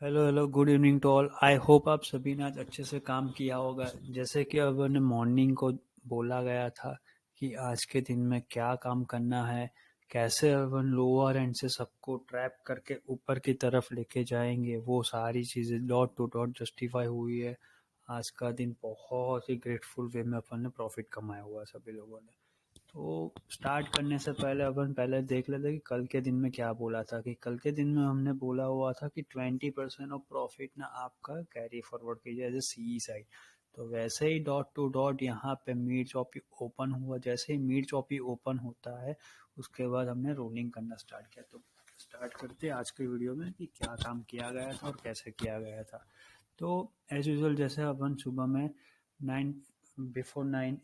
Hello hello, good evening to all. I hope आप सभी ने आज अच्छे से काम किया होगा। जैसे कि अब ने मॉर्निंग को बोला गया था कि आज के दिन में क्या काम करना है, कैसे अपन लोअर एंड से सबको ट्रैप करके ऊपर की तरफ लेके जाएंगे, वो सारी चीज़ें डॉट टू डॉट जस्टिफाई हुई है। आज का दिन बहुत ही ग्रेटफुल वे में अपन ने प्रॉफिट कमाया हुआ है सभी लोगों ने। तो स्टार्ट करने से पहले अपन पहले देख लेते कि कल के दिन में क्या बोला था। कि कल के दिन में हमने बोला हुआ था कि 20% ऑफ प्रॉफिट ना आपका कैरी फॉरवर्ड कीजिए एज ए सी साइड। तो वैसे ही डॉट टू डॉट यहाँ पे मीट चॉपी ओपन हुआ। जैसे ही मीट चॉपी ओपन होता है उसके बाद हमने रोलिंग करना स्टार्ट किया। तो स्टार्ट करते हैं आज के वीडियो में कि क्या काम किया गया था और कैसे किया गया था। तो एज यूजल जैसे अपन सुबह में 9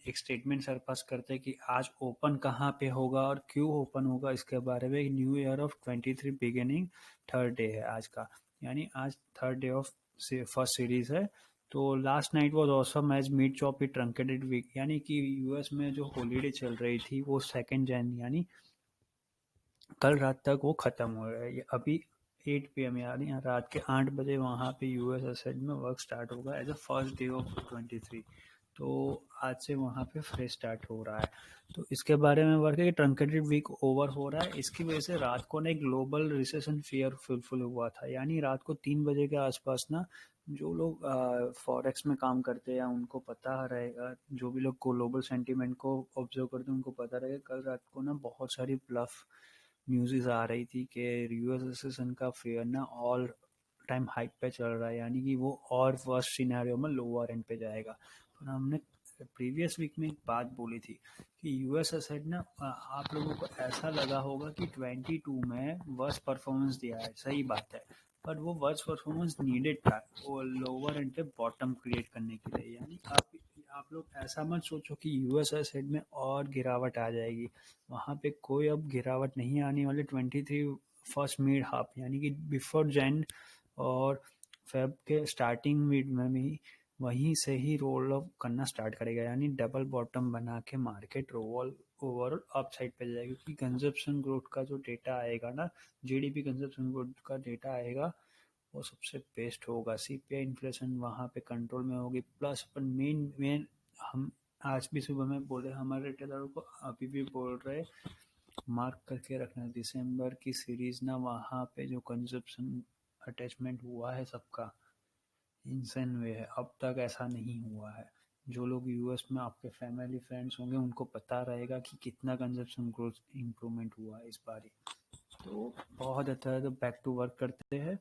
एक स्टेटमेंट सर पास करते हैं कि आज ओपन कहाँ पे होगा और क्यों ओपन होगा, इसके बारे में। New year of 23 beginning, third day है आज का, यानी आज third day of first series है। तो last night was awesome as meet choppy truncated week, यानी कि यूएस में जो हॉलीडे चल रही थी वो 2 जैन यानी कल रात तक वो ख़त्म हो रहा है। ये अभी 8 PM यानी रात के 8 बजे वहाँ पे यूएस एसेट में वर्क स्टार्ट होगा as a first day of 23। तो आज से वहाँ पे फ्रेश स्टार्ट हो रहा है। तो इसके बारे में वर्क है कि ट्रंकेटेड वीक ओवर हो रहा है। इसकी वजह से रात को ना एक ग्लोबल रिसेशन फियर फुलफिल हुआ था, यानी रात को 3 बजे के आसपास ना जो लोग फॉरेक्स में काम करते हैं या उनको पता रहेगा, जो भी लोग ग्लोबल सेंटीमेंट को ऑब्जर्व करते हैं उनको पता रहेगा कल रात को ना बहुत सारी ब्लफ न्यूज़ आ रही थी कि यूएस रिसेशन का फेयर ना ऑल टाइम हाइक पे चल रहा है, यानी कि वो और वर्स्ट सिनेरियो में लोअर एंड पे जाएगा। पर हमने प्रीवियस वीक में एक बात बोली थी कि यूएस एसेट ना आप लोगों को ऐसा लगा होगा कि 22 में वर्स्ट परफॉर्मेंस दिया है, सही बात है। पर वो वर्स्ट परफॉर्मेंस नीडेड था वो लोअर एंड पे बॉटम क्रिएट करने के लिए। यानी आप लोग ऐसा मत सोचो कि यूएस एसेट में और गिरावट आ जाएगी। वहाँ पे कोई अब गिरावट नहीं आने वाली। 23 फर्स्ट मिड हाफ यानी कि बिफोर जैन और फेब के स्टार्टिंग मिड में भी वहीं से ही रोल अप करना स्टार्ट करेगा, यानी डबल बॉटम बना के मार्केट ओवरऑल अप साइड पे जाएगी। क्योंकि कंजप्शन ग्रोथ का जो डेटा आएगा ना, जीडीपी कंजप्शन ग्रोथ का डेटा आएगा वो सबसे बेस्ट होगा। सीपीआई इन्फ्लेशन वहाँ पे कंट्रोल में होगी। प्लस अपन मेन मेन हम आज भी सुबह में बोले, हमारे रिटेलरों को अभी भी बोल रहे मार्क करके रखना दिसंबर की सीरीज ना, वहाँ पे जो कंजप्शन अटैचमेंट हुआ है सबका इंसान वे है। अब तक ऐसा नहीं हुआ है। जो लोग यूएस में आपके फैमिली फ्रेंड्स होंगे उनको पता रहेगा कि कितना कंजप्शन ग्रोथ इम्प्रूवमेंट हुआ है इस बार। तो बहुत अच्छा है। तो बैक टू वर्क करते हैं।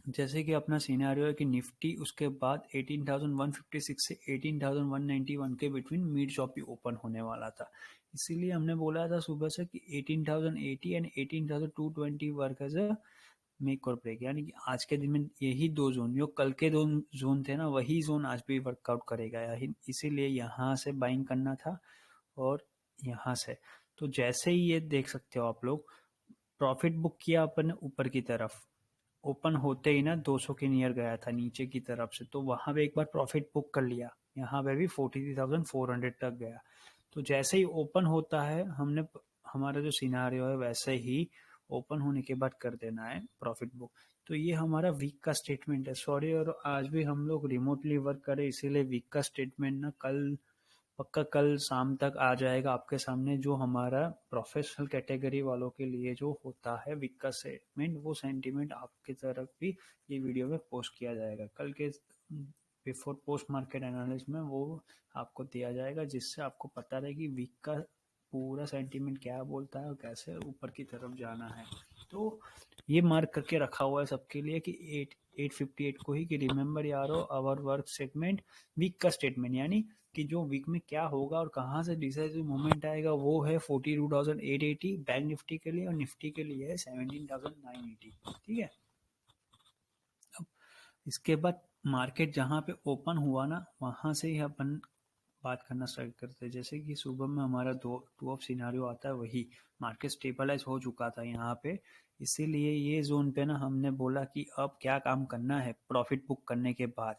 जैसे कि अपना सिनेरियो है कि निफ्टी उसके बाद 18,156 से 18,191 के बिटवीन मिड चॉपी ओपन होने वाला था। इसीलिए हमने बोला था सुबह से कि 18,080 and 18,220 work as a make और ब्रेक, यानी कि आज के दिन में यही दो जोन, जो कल के दो जोन थे ना, वही जोन आज भी वर्कआउट करेगा। इसीलिए यहाँ से बाइंग करना था और यहाँ से। तो जैसे ही ये देख सकते हो आप लोग, प्रॉफिट बुक किया अपन ने ऊपर की तरफ, ओपन होते ही ना 200 के नियर गया था नीचे की तरफ से, तो वहां पे एक बार प्रॉफिट बुक कर लिया। यहाँ पे भी 43,400 तक गया। तो जैसे ही ओपन होता है हमने, हमारा जो सिनारियो है वैसे ही ओपन होने के बाद कर देना है प्रॉफिट बुक। तो ये हमारा वीक का स्टेटमेंट है। सॉरी, और आज भी हम लोग रिमोटली वर्क करें इसीलिए वीक का स्टेटमेंट ना कल पक्का कल शाम तक आ जाएगा आपके सामने। जो हमारा प्रोफेशनल कैटेगरी वालों के लिए जो होता है वीक का सेंटिमेंट, वो सेंटिमेंट आपकी तरफ भी ये वीडियो में पोस्ट किया जाएगा कल के बिफोर पोस्ट मार्केट एनालिसिस में। वो आपको दिया जाएगा जिससे आपको पता रहे कि वीक का पूरा सेंटीमेंट क्या बोलता है और कैसे ऊपर की तरफ जाना है। तो ये मार्क करके रखा हुआ है सबके लिए कि 858 को ही, कि रिमेंबर यारो आवर वर्क स्टेटमेंट वीक का स्टेटमेंट, यानी कि जो वीक में क्या होगा और कहाँ से डिसाइसिव मूवमेंट आएगा वो है 42,880 बैंक निफ्टी के लिए, और निफ्टी के लिए है 17,980। ठीक है। अब इसके बाद मार्केट जहाँ पे ओपन हुआ ना वहाँ से ही अपन बात करना स्टार्ट करते हैं। जैसे कि सुबह में हमारा दो टू ऑफ सिनारियो आता है, वही मार्केट स्टेबलाइज हो चुका था यहाँ पे। इसीलिए ये जोन पे ना हमने बोला कि अब क्या काम करना है प्रॉफिट बुक करने के बाद,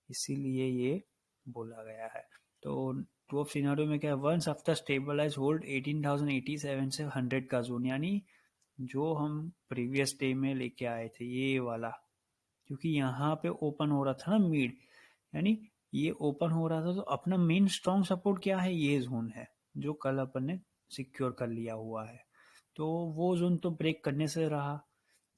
इसीलिए ये बोला गया है। तो टू ऑफ सिनारियो में क्या है, वंस आफ्टर स्टेबलाइज होल्ड 18,087 से 100 का जोन, यानी जो हम प्रीवियस डे में लेके आए थे ये वाला क्योंकि यहाँ पे ओपन हो रहा था ना मिड, यानी ये ओपन हो रहा था, तो अपना मेन स्ट्रॉन्ग सपोर्ट क्या है, ये जोन है जो कल अपन ने सिक्योर कर लिया हुआ है। तो वो जोन तो ब्रेक करने से रहा,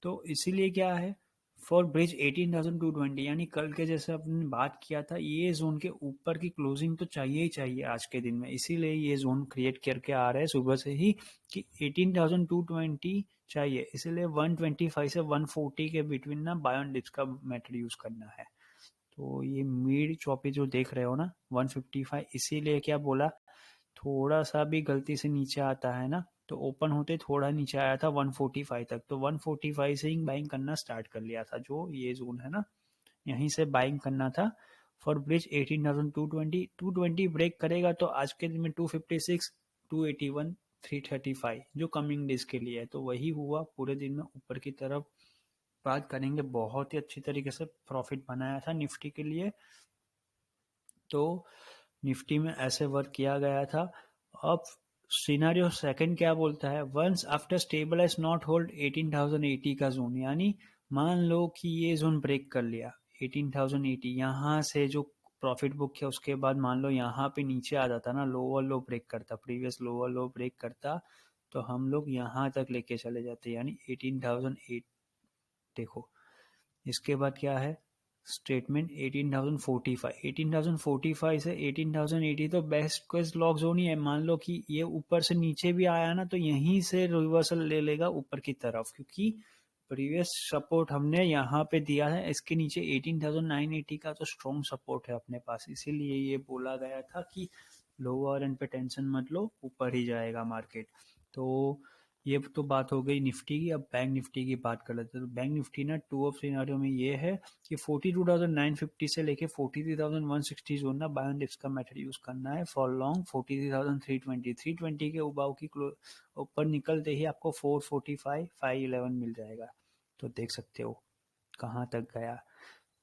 तो इसीलिए क्या है, फॉर ब्रिज 18,220, यानी कल के जैसे अपने बात किया था, ये जोन के ऊपर की क्लोजिंग तो चाहिए ही चाहिए आज के दिन में, इसीलिए ये जोन क्रिएट करके आ रहे हैं सुबह से ही कि 18,220 चाहिए, इसीलिए 125 से 140 के बिटवीन ना बाय ऑन डिप्स का मेथड यूज करना है। तो ये मिड चौपी जो देख रहे हो ना 155, इसीलिए क्या बोला, थोड़ा सा भी गलती से नीचे आता है ना, तो ओपन होते थोड़ा नीचे आया था 145 तक, तो 145 से ही बाइंग करना स्टार्ट कर लिया था, जो ये जोन है ना, यहीं से बाइंग करना था फॉर ब्रिज 18,220। 220 ब्रेक करेगा तो आज के दिन में 256, 281, 335 जो कमिंग डेज के लिए है, तो वही हुआ पूरे दिन में ऊपर की तरफ। बात करेंगे, बहुत ही अच्छी तरीके से प्रॉफिट बनाया था निफ्टी के लिए, तो निफ्टी में ऐसे वर्क किया गया था। अब सिनारियो सेकंड क्या बोलता है, once after stabilize not hold 18,080 का जोन, यानी मान लो कि ये जोन ब्रेक कर लिया 18,080, यहाँ से जो प्रॉफिट बुक है उसके बाद मान लो यहाँ पे नीचे आ जाता ना, लोअर लो ब्रेक करता, प्रीवियस लोअर लो ब्रेक करता, तो हम लोग यहाँ तक लेके चले जाते, यानी 18,008। देखो इसके बाद क्या है स्टेटमेंट, 18,045, 18,045 से 18,080 तो बेस्ट केस लॉक जोन ही है। मान लो कि ये ऊपर से नीचे भी आया ना, तो यहीं से रिवर्सल ले लेगा ऊपर की तरफ, क्योंकि प्रीवियस सपोर्ट हमने यहाँ पे दिया है, इसके नीचे 18,980 का तो स्ट्रॉन्ग सपोर्ट है अपने पास, इसीलिए ये बोला गया था कि लोअर एंड पे टेंशन मत लो, ऊपर ही जाएगा मार्केट। तो ये तो बात हो गई निफ्टी की। अब बैंक निफ्टी की बात कर लेते हैं। तो बैंक निफ्टी ना टू ऑफ सिनारियो में ये है कि 42,950 से लेके 43,160 जोन ना बाय ऑन डिप्स का मेथड यूज करना है फॉर लॉन्ग। 43,320, 320 के उबाव की ऊपर निकलते ही आपको 445, 511 मिल जाएगा। तो देख सकते हो कहाँ तक गया,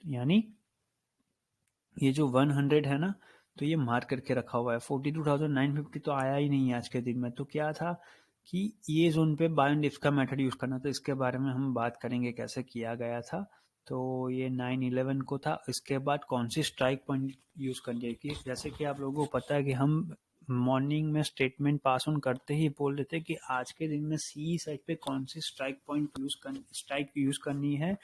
यानी ये जो 100 है ना, तो ये मार करके रखा हुआ है। 42,950 तो आया ही नहीं आज के दिन में, तो क्या था कि ये जोन पे बाय ऑन डिप्स का मेथड यूज करना, तो इसके बारे में हम बात करेंगे कैसे किया गया था। तो ये 9/11 को था, इसके बाद कौन सी स्ट्राइक पॉइंट यूज करनी है, कि जैसे कि आप लोगों को पता है कि हम मॉर्निंग में स्टेटमेंट पास ऑन करते ही बोल देते कि आज के दिन में सी साइड पे कौन सी स्ट्राइक यूज करनी है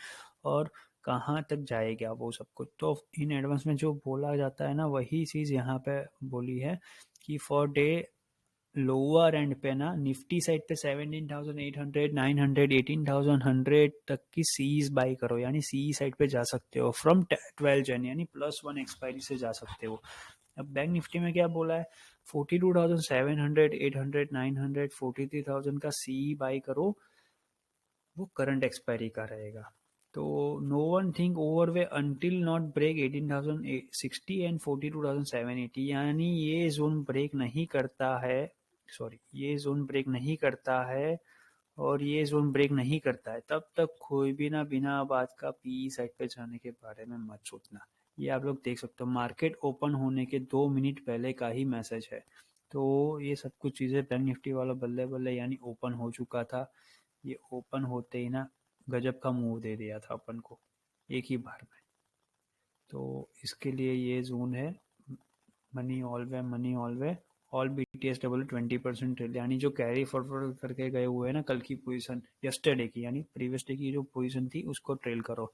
और कहाँ तक जाएगा वो सब कुछ। तो इन एडवांस में जो बोला जाता है ना, वही चीज़ यहाँ पे बोली है कि फॉर डे लोअर एंड पे ना निफ्टी साइड पे 17,800, 900, 18,100 तक की सीज बाई करो, यानी सी साइड पे जा सकते हो फ्रॉम 12 जन, यानी +1 एक्सपायरी से जा सकते हो। अब बैंक निफ्टी में क्या बोला है, 42,700, 800, 900, 43,000 का सी बाई करो, वो करंट एक्सपायरी का रहेगा। तो no one think over way until not break 18,060 and 42,780, यानी ये जोन ब्रेक नहीं करता है, सॉरी ये जोन ब्रेक नहीं करता है और ये जोन ब्रेक नहीं करता है, तब तक कोई भी ना बिना बात का पी साइड पे जाने के बारे में मत सोचना। ये आप लोग देख सकते हो, मार्केट ओपन होने के 2 मिनट पहले का ही मैसेज है। तो ये सब कुछ चीज़ें बैंक निफ्टी वाला बल्ले बल्ले यानी ओपन हो चुका था, ये ओपन होते ही ना गजब का मूव दे दिया था अपन को एक ही बार में। तो इसके लिए ये जोन है मनी ऑल वे ऑल BTS डबल 20% ट्रेल, यानी जो कैरी फॉरवर्ड करके गए हुए हैं ना कल की पोजीशन, यस्टरडे की यानी प्रीवियस डे की जो पोजीशन थी उसको ट्रेल करो।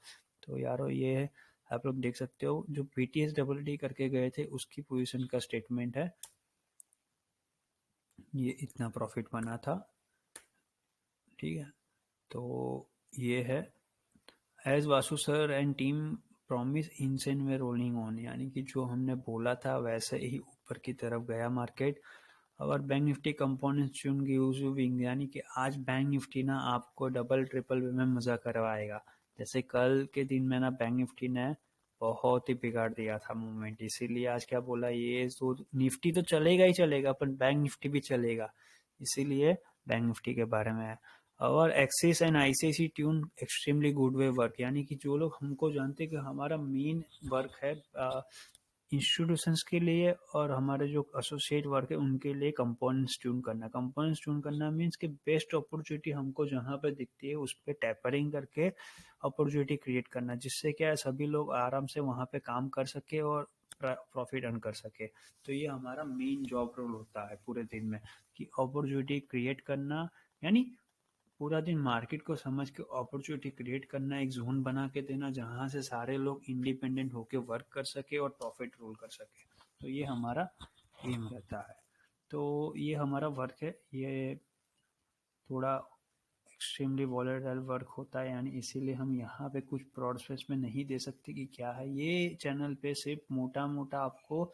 तो यारो ये है, आप लोग देख सकते हो जो BTS डबल डी करके गए थे उसकी पोजीशन का स्टेटमेंट है, ये इतना प्रॉफिट बना था, ठीक है। तो ये है as Vasu sir and team promise instant में रोलिंग ऑन, यानी कि जो हमने बोला था वैसे ही ऊपर की तरफ गया मार्केट। और बैंक निफ्टी कंपोनेंट्स चुन गिविंग, यानी कि आज बैंक निफ्टी ना आपको डबल ट्रिपल वे में मजा करवाएगा। जैसे कल के दिन में ना बैंक निफ्टी ने बहुत ही बिगाड़ दिया था मूवमेंट, इसीलिए आज क्या बोला, ये तो निफ्टी तो चलेगा ही चलेगा पर बैंक निफ्टी भी चलेगा, इसीलिए बैंक निफ्टी के बारे में है। और Axis and ICICI tune extremely good way work, यानी कि जो लोग हमको जानते हैं कि हमारा मेन वर्क है इंस्टीट्यूशंस के लिए और हमारे जो एसोसिएट वर्क है उनके लिए कंपोनेंट्स ट्यून करना। कंपोनेंट्स ट्यून करना मीन्स कि बेस्ट अपॉर्चुनिटी हमको जहाँ पे दिखती है उस पर टैपरिंग करके अपॉर्चुनिटी क्रिएट करना, जिससे क्या है सभी लोग आराम से वहाँ पे काम कर सके और प्रॉफिट अर्न कर सके। तो ये हमारा मेन जॉब रोल होता है पूरे दिन में कि अपॉर्चुनिटी क्रिएट करना, यानी पूरा दिन मार्केट को समझ के अपॉर्चुनिटी क्रिएट करना, एक जोन बना के देना जहाँ से सारे लोग इंडिपेंडेंट होके वर्क कर सके और प्रॉफिट रोल कर सके। तो ये हमारा एम रहता है। तो ये हमारा वर्क है, ये थोड़ा एक्सट्रीमली वॉलेटाइल वर्क होता है, यानी इसीलिए हम यहाँ पे कुछ ब्रॉड स्पेस में नहीं दे सकते कि क्या है। ये चैनल पे सिर्फ मोटा मोटा आपको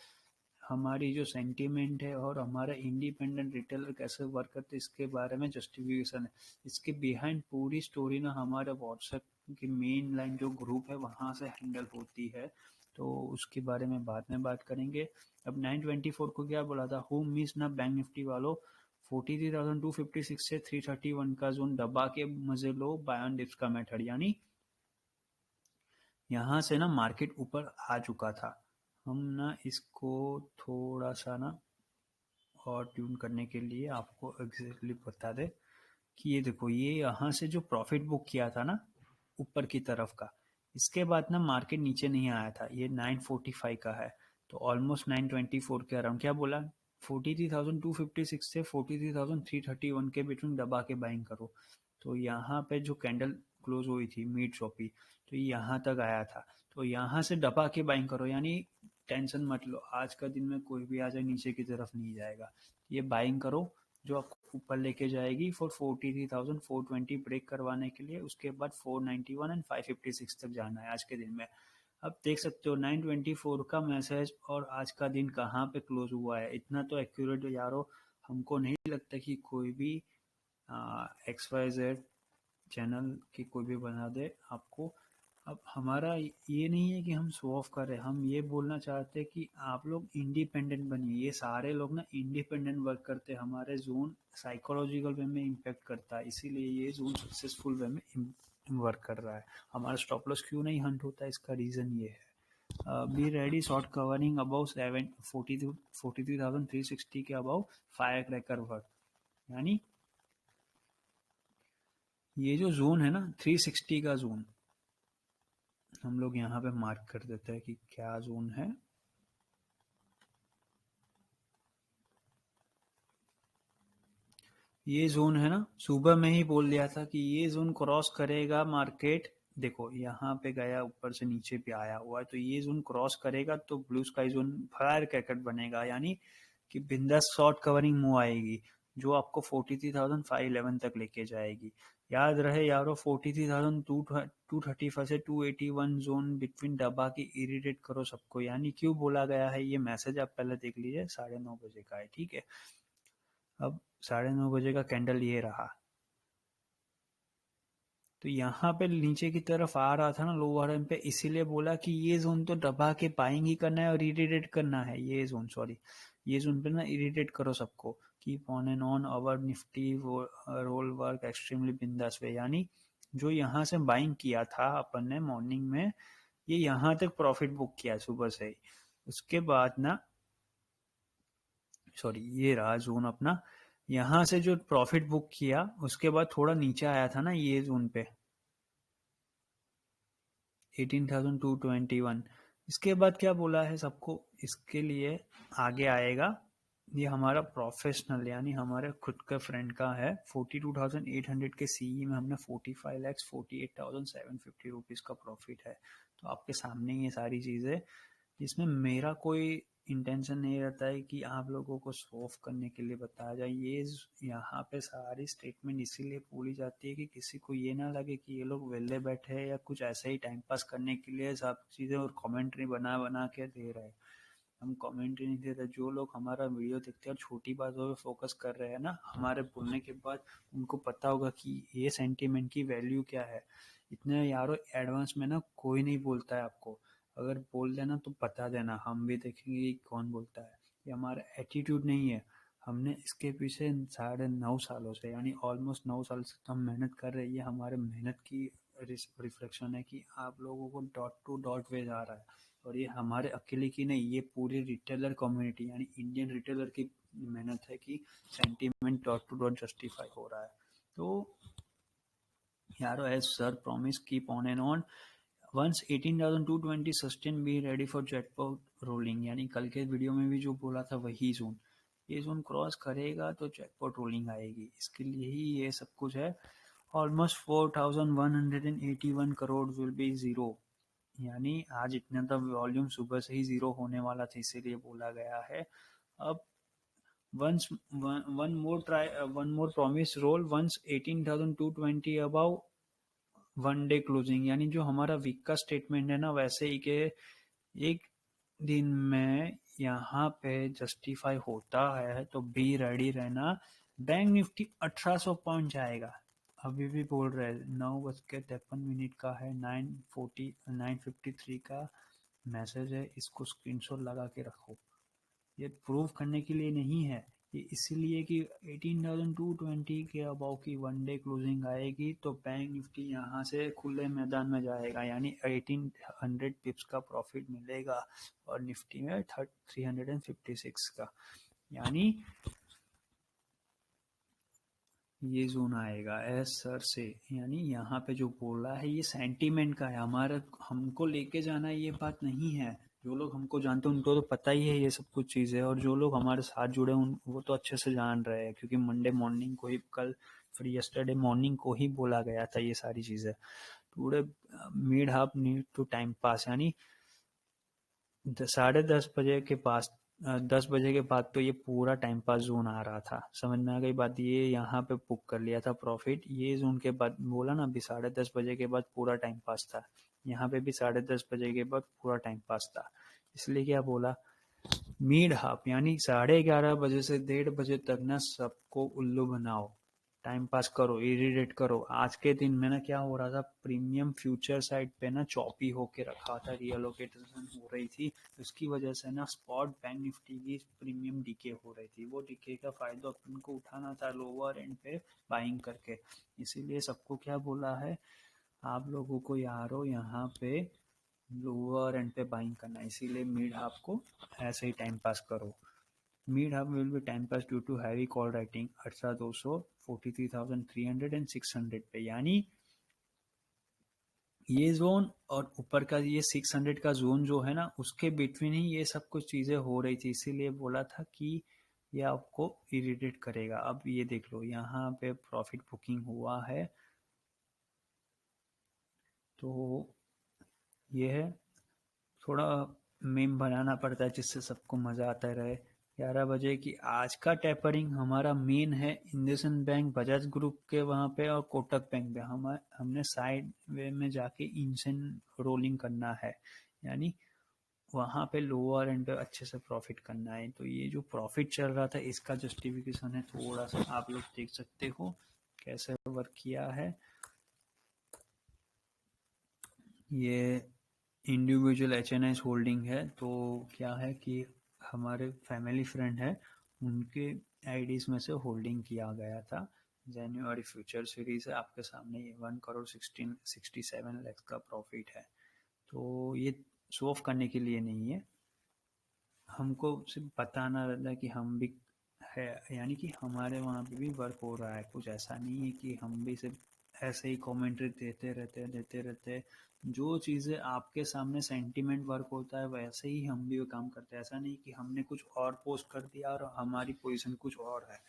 हमारी जो सेंटीमेंट है और हमारा इंडिपेंडेंट रिटेलर कैसे वर्क करते हैं इसके बारे में जस्टिफिकेशन है। इसके बिहाइंड पूरी स्टोरी ना हमारे व्हाट्सएप की मेन लाइन जो ग्रुप है वहाँ से हैंडल होती है, तो उसके बारे में बाद में बात करेंगे। अब 924 को क्या बोला था, हु मिस ना बैंक निफ्टी वालों, 43,256 से 331 का जोन दबा के मजे लो बाय ऑन डिप्स का मेथड, यानी यहाँ से ना मार्केट ऊपर आ चुका था। हम ना इसको थोड़ा सा ना और ट्यून करने के लिए आपको एग्जैक्टली बता दे कि ये देखो, ये यहाँ से जो प्रॉफिट बुक किया था ना ऊपर की तरफ का, इसके बाद ना मार्केट नीचे नहीं आया था, ये 945 का है, तो ऑलमोस्ट 924 के अराउंड क्या बोला, 43,256 से 43,331 के बिटवीन दबा के बाइंग करो। तो यहाँ पे जो कैंडल क्लोज हुई थी मिड शॉपी, तो यहाँ तक आया था, तो यहाँ से दबा के बाइंग करो, यानी टेंशन मत लो, आज का दिन में कोई भी आ जाए नीचे की तरफ नहीं जाएगा। ये बाइंग करो जो आपको ऊपर लेके जाएगी फॉर 43,420 ब्रेक करवाने के लिए, उसके बाद 491 एंड 556 तक जाना है आज के दिन में। अब देख सकते हो 924 का मैसेज और आज का दिन कहाँ पे क्लोज हुआ है, इतना तो एक्यूरेट यारो हमको नहीं लगता कि कोई भी XYZ चैनल की कोई भी बना दे आपको। अब हमारा ये नहीं है कि हम शो ऑफ कर रहे हैं, हम ये बोलना चाहते हैं कि आप लोग इंडिपेंडेंट बनिए। ये सारे लोग ना इंडिपेंडेंट वर्क करते हैं, हमारे जोन साइकोलॉजिकल वे में इम्पेक्ट करता है, इसीलिए ये जोन सक्सेसफुल वे में वर्क कर रहा है। हमारा स्टॉप लॉस क्यों नहीं हंट होता है, इसका रीज़न ये है। Be ready short covering above 43,360 के अबाउ फायर क्रैकर वर्क, यानी ये जो जोन है ना 360 का जोन, हम लोग यहाँ पे मार्क कर देते हैं कि क्या जोन है। ये जोन है ना, सुबह में ही बोल दिया था कि ये जोन क्रॉस करेगा मार्केट, देखो यहाँ पे गया ऊपर से नीचे पे आया हुआ है, तो ये जोन क्रॉस करेगा तो blue sky zone fire cracker बनेगा, यानी कि बिंदास शॉर्ट कवरिंग मूव आएगी जो आपको 43,511 तक लेके जाएगी। याद रहे यारो 43,235 से 281 जोन बिटवीन दबा के इरिटेट करो सबको, यानी क्यों बोला गया है ये मैसेज आप पहले देख लीजिए, 9:30 का है, ठीक है। अब 9:30 का कैंडल ये रहा, तो यहाँ पे नीचे की तरफ आ रहा था ना लोअर एम पे, इसीलिए बोला कि ये जोन तो दबा के बाइंग ही करना है और इरिटेट करना है, ये जोन सॉरी ये जोन पे ना इरिटेट करो सबको, keep on and on our Nifty roll work extremely बिंदास वे, यानी जो यहाँ से बाइंग किया था अपन ने मॉर्निंग में, ये यहाँ तक प्रॉफिट बुक किया सुबह से ही, उसके बाद ना सॉरी ये रहा जोन अपना, यहाँ से जो प्रॉफिट बुक किया उसके बाद थोड़ा नीचे आया था ना ये जोन पे 18,221, इसके बाद क्या बोला है सबको, इसके लिए आगे आएगा, ये हमारा प्रोफेशनल यानी हमारे खुद का फ्रेंड का है, 42,800 के सीई में हमने 45,48,750 रुपीज़ का प्रॉफिट है। तो आपके सामने ये सारी चीज़ें, जिसमें मेरा कोई इंटेंशन नहीं रहता है कि आप लोगों को शो ऑफ करने के लिए बताया जाए, ये यहाँ पे सारी स्टेटमेंट इसीलिए बोली जाती है कि किसी को ये ना लगे कि ये लोग वेले बैठे हैं या कुछ ऐसे ही टाइम पास करने के लिए सब चीज़ें और कमेंट्री बना बना के दे रहे हैं। हम कमेंट्री नहीं दे रहे, जो लोग हमारा वीडियो देखते हैं और छोटी बातों पे फोकस कर रहे हैं ना हमारे बोलने के बाद, उनको पता होगा कि ये सेंटीमेंट की वैल्यू क्या है। इतने यारो एडवांस में ना कोई नहीं बोलता है आपको, अगर बोल देना तो बता देना, हम भी देखेंगे कि कौन बोलता है। ये हमारा एटीट्यूड नहीं है, हमने इसके पीछे 9.5 सालों से यानी ऑलमोस्ट 9 साल से तो हम मेहनत कर रहे हैं, ये हमारे मेहनत की रिफ्लेक्शन है कि आप लोगों को डॉट टू डॉट वे जा रहा है, और ये हमारे अकेले की नहीं, ये पूरी रिटेलर कम्युनिटी यानी इंडियन रिटेलर की मेहनत है कि sentiment dot to dot justify हो रहा है। तो यारो as sir promise keep on and on, once 18,220 sustain be ready for jackpot rolling, यानी कल के वीडियो में भी जो बोला था वही जोन, ये जोन क्रॉस करेगा तो जैकपॉट रोलिंग आएगी, इसके लिए ही ये सब कुछ है। Almost 4,181 crore will be zero, यानी आज इतना तक वॉल्यूम सुबह से ही जीरो होने वाला था, इसीलिए बोला गया है। अब once one more promise roll once 18,220 above one day closing, यानी जो हमारा वीक का स्टेटमेंट है ना, वैसे ही के एक दिन में यहाँ पे जस्टिफाई होता है तो बी रेडी रहना। बैंक निफ्टी 1800 पॉइंट जाएगा, अभी भी बोल रहे हैं 9:53 का है, 953 का मैसेज है, इसको स्क्रीनशॉट लगा के रखो। ये प्रूव करने के लिए नहीं है, ये इसीलिए कि 18,220 के अबाव की वन डे क्लोजिंग आएगी तो बैंक निफ्टी यहाँ से खुले मैदान में जाएगा, यानी 1800 पिप्स का प्रॉफिट मिलेगा और निफ्टी में 356 का, यानी ये जोन आएगा एस सर से। यानी यहाँ पे जो बोला है ये सेंटीमेंट का है, हमारा हमको लेके जाना ये बात नहीं है। जो लोग हमको जानते हैं उनको तो पता ही है ये सब कुछ चीज़ें, और जो लोग हमारे साथ जुड़े उन वो तो अच्छे से जान रहे हैं, क्योंकि मंडे मॉर्निंग को ही, कल फिर यस्टरडे मॉर्निंग को ही बोला गया था ये सारी चीज़ें। Today mid half need to time pass, यानी 10:30 बजे के पास 10 बजे के बाद तो ये पूरा टाइम पास जोन आ रहा था, समझ में आ गई बात। ये यहाँ पे बुक कर लिया था प्रॉफिट, ये जोन के बाद बोला ना अभी 10:30 बजे के बाद पूरा टाइम पास था, यहाँ पे भी 10:30 बजे के बाद पूरा टाइम पास था। इसलिए क्या बोला, मिड हाफ यानी 11:30 बजे से 1:30 बजे तक ना सबको उल्लू बनाओ, टाइम पास करो, इरिटेट करो। आज के दिन में ना क्या हो रहा था, प्रीमियम फ्यूचर साइड पे ना चॉपी होके रखा था, रियलोकेशन हो रही थी, उसकी वजह से ना स्पॉट बैंक निफ्टी की प्रीमियम डीके हो रही थी, वो डीके का फायदा अपन को उठाना था लोअर एंड पे बाइंग करके। इसीलिए सबको क्या बोला है, आप लोगों को यारो यहाँ पे लोअर एंड पे बाइंग करना, इसीलिए मिड हाफ को ऐसे ही टाइम पास करो। Mid half will be time pass due to heavy call writing 18,200 43,300 and 600 पे, यानी ये जोन और ऊपर का ये 600 का जोन जो है ना, उसके बिटवीन ही ये सब कुछ चीजें हो रही थी, इसीलिए बोला था कि ये आपको इरिटेट करेगा। अब ये देख लो यहाँ पे प्रॉफिट बुकिंग हुआ है, तो ये है, थोड़ा मीम बनाना पड़ता है जिससे सबको मजा आता रहे। 11 बजे की आज का टेपरिंग हमारा मेन है इंडसइंड बैंक, बजाज ग्रुप के वहाँ पे और कोटक बैंक पे, हमने साइड वे में जाके इंसन रोलिंग करना है, यानी वहाँ पे लोअर एंड पे अच्छे से प्रॉफिट करना है। तो ये जो प्रॉफिट चल रहा था इसका जस्टिफिकेशन है, थोड़ा सा आप लोग देख सकते हो कैसे वर्क किया है। ये इंडिविजुअल एच होल्डिंग है, तो क्या है कि हमारे फैमिली फ्रेंड है उनके आईडीज में से होल्डिंग किया गया था। जनवरी फ्यूचर सीरीज है आपके सामने, ये 1,67 करोड़ का प्रॉफिट है। तो ये शो ऑफ करने के लिए नहीं है, हमको सिर्फ बताना रहता है कि हम भी है, यानी कि हमारे वहाँ पे भी वर्क हो रहा है, कुछ ऐसा नहीं है कि हम भी सिर्फ ऐसे ही कमेंट्री देते रहते। जो चीज़ें आपके सामने सेंटीमेंट वर्क होता है वैसे ही हम भी वो काम करते हैं, ऐसा नहीं कि हमने कुछ और पोस्ट कर दिया और हमारी पोजीशन कुछ और है।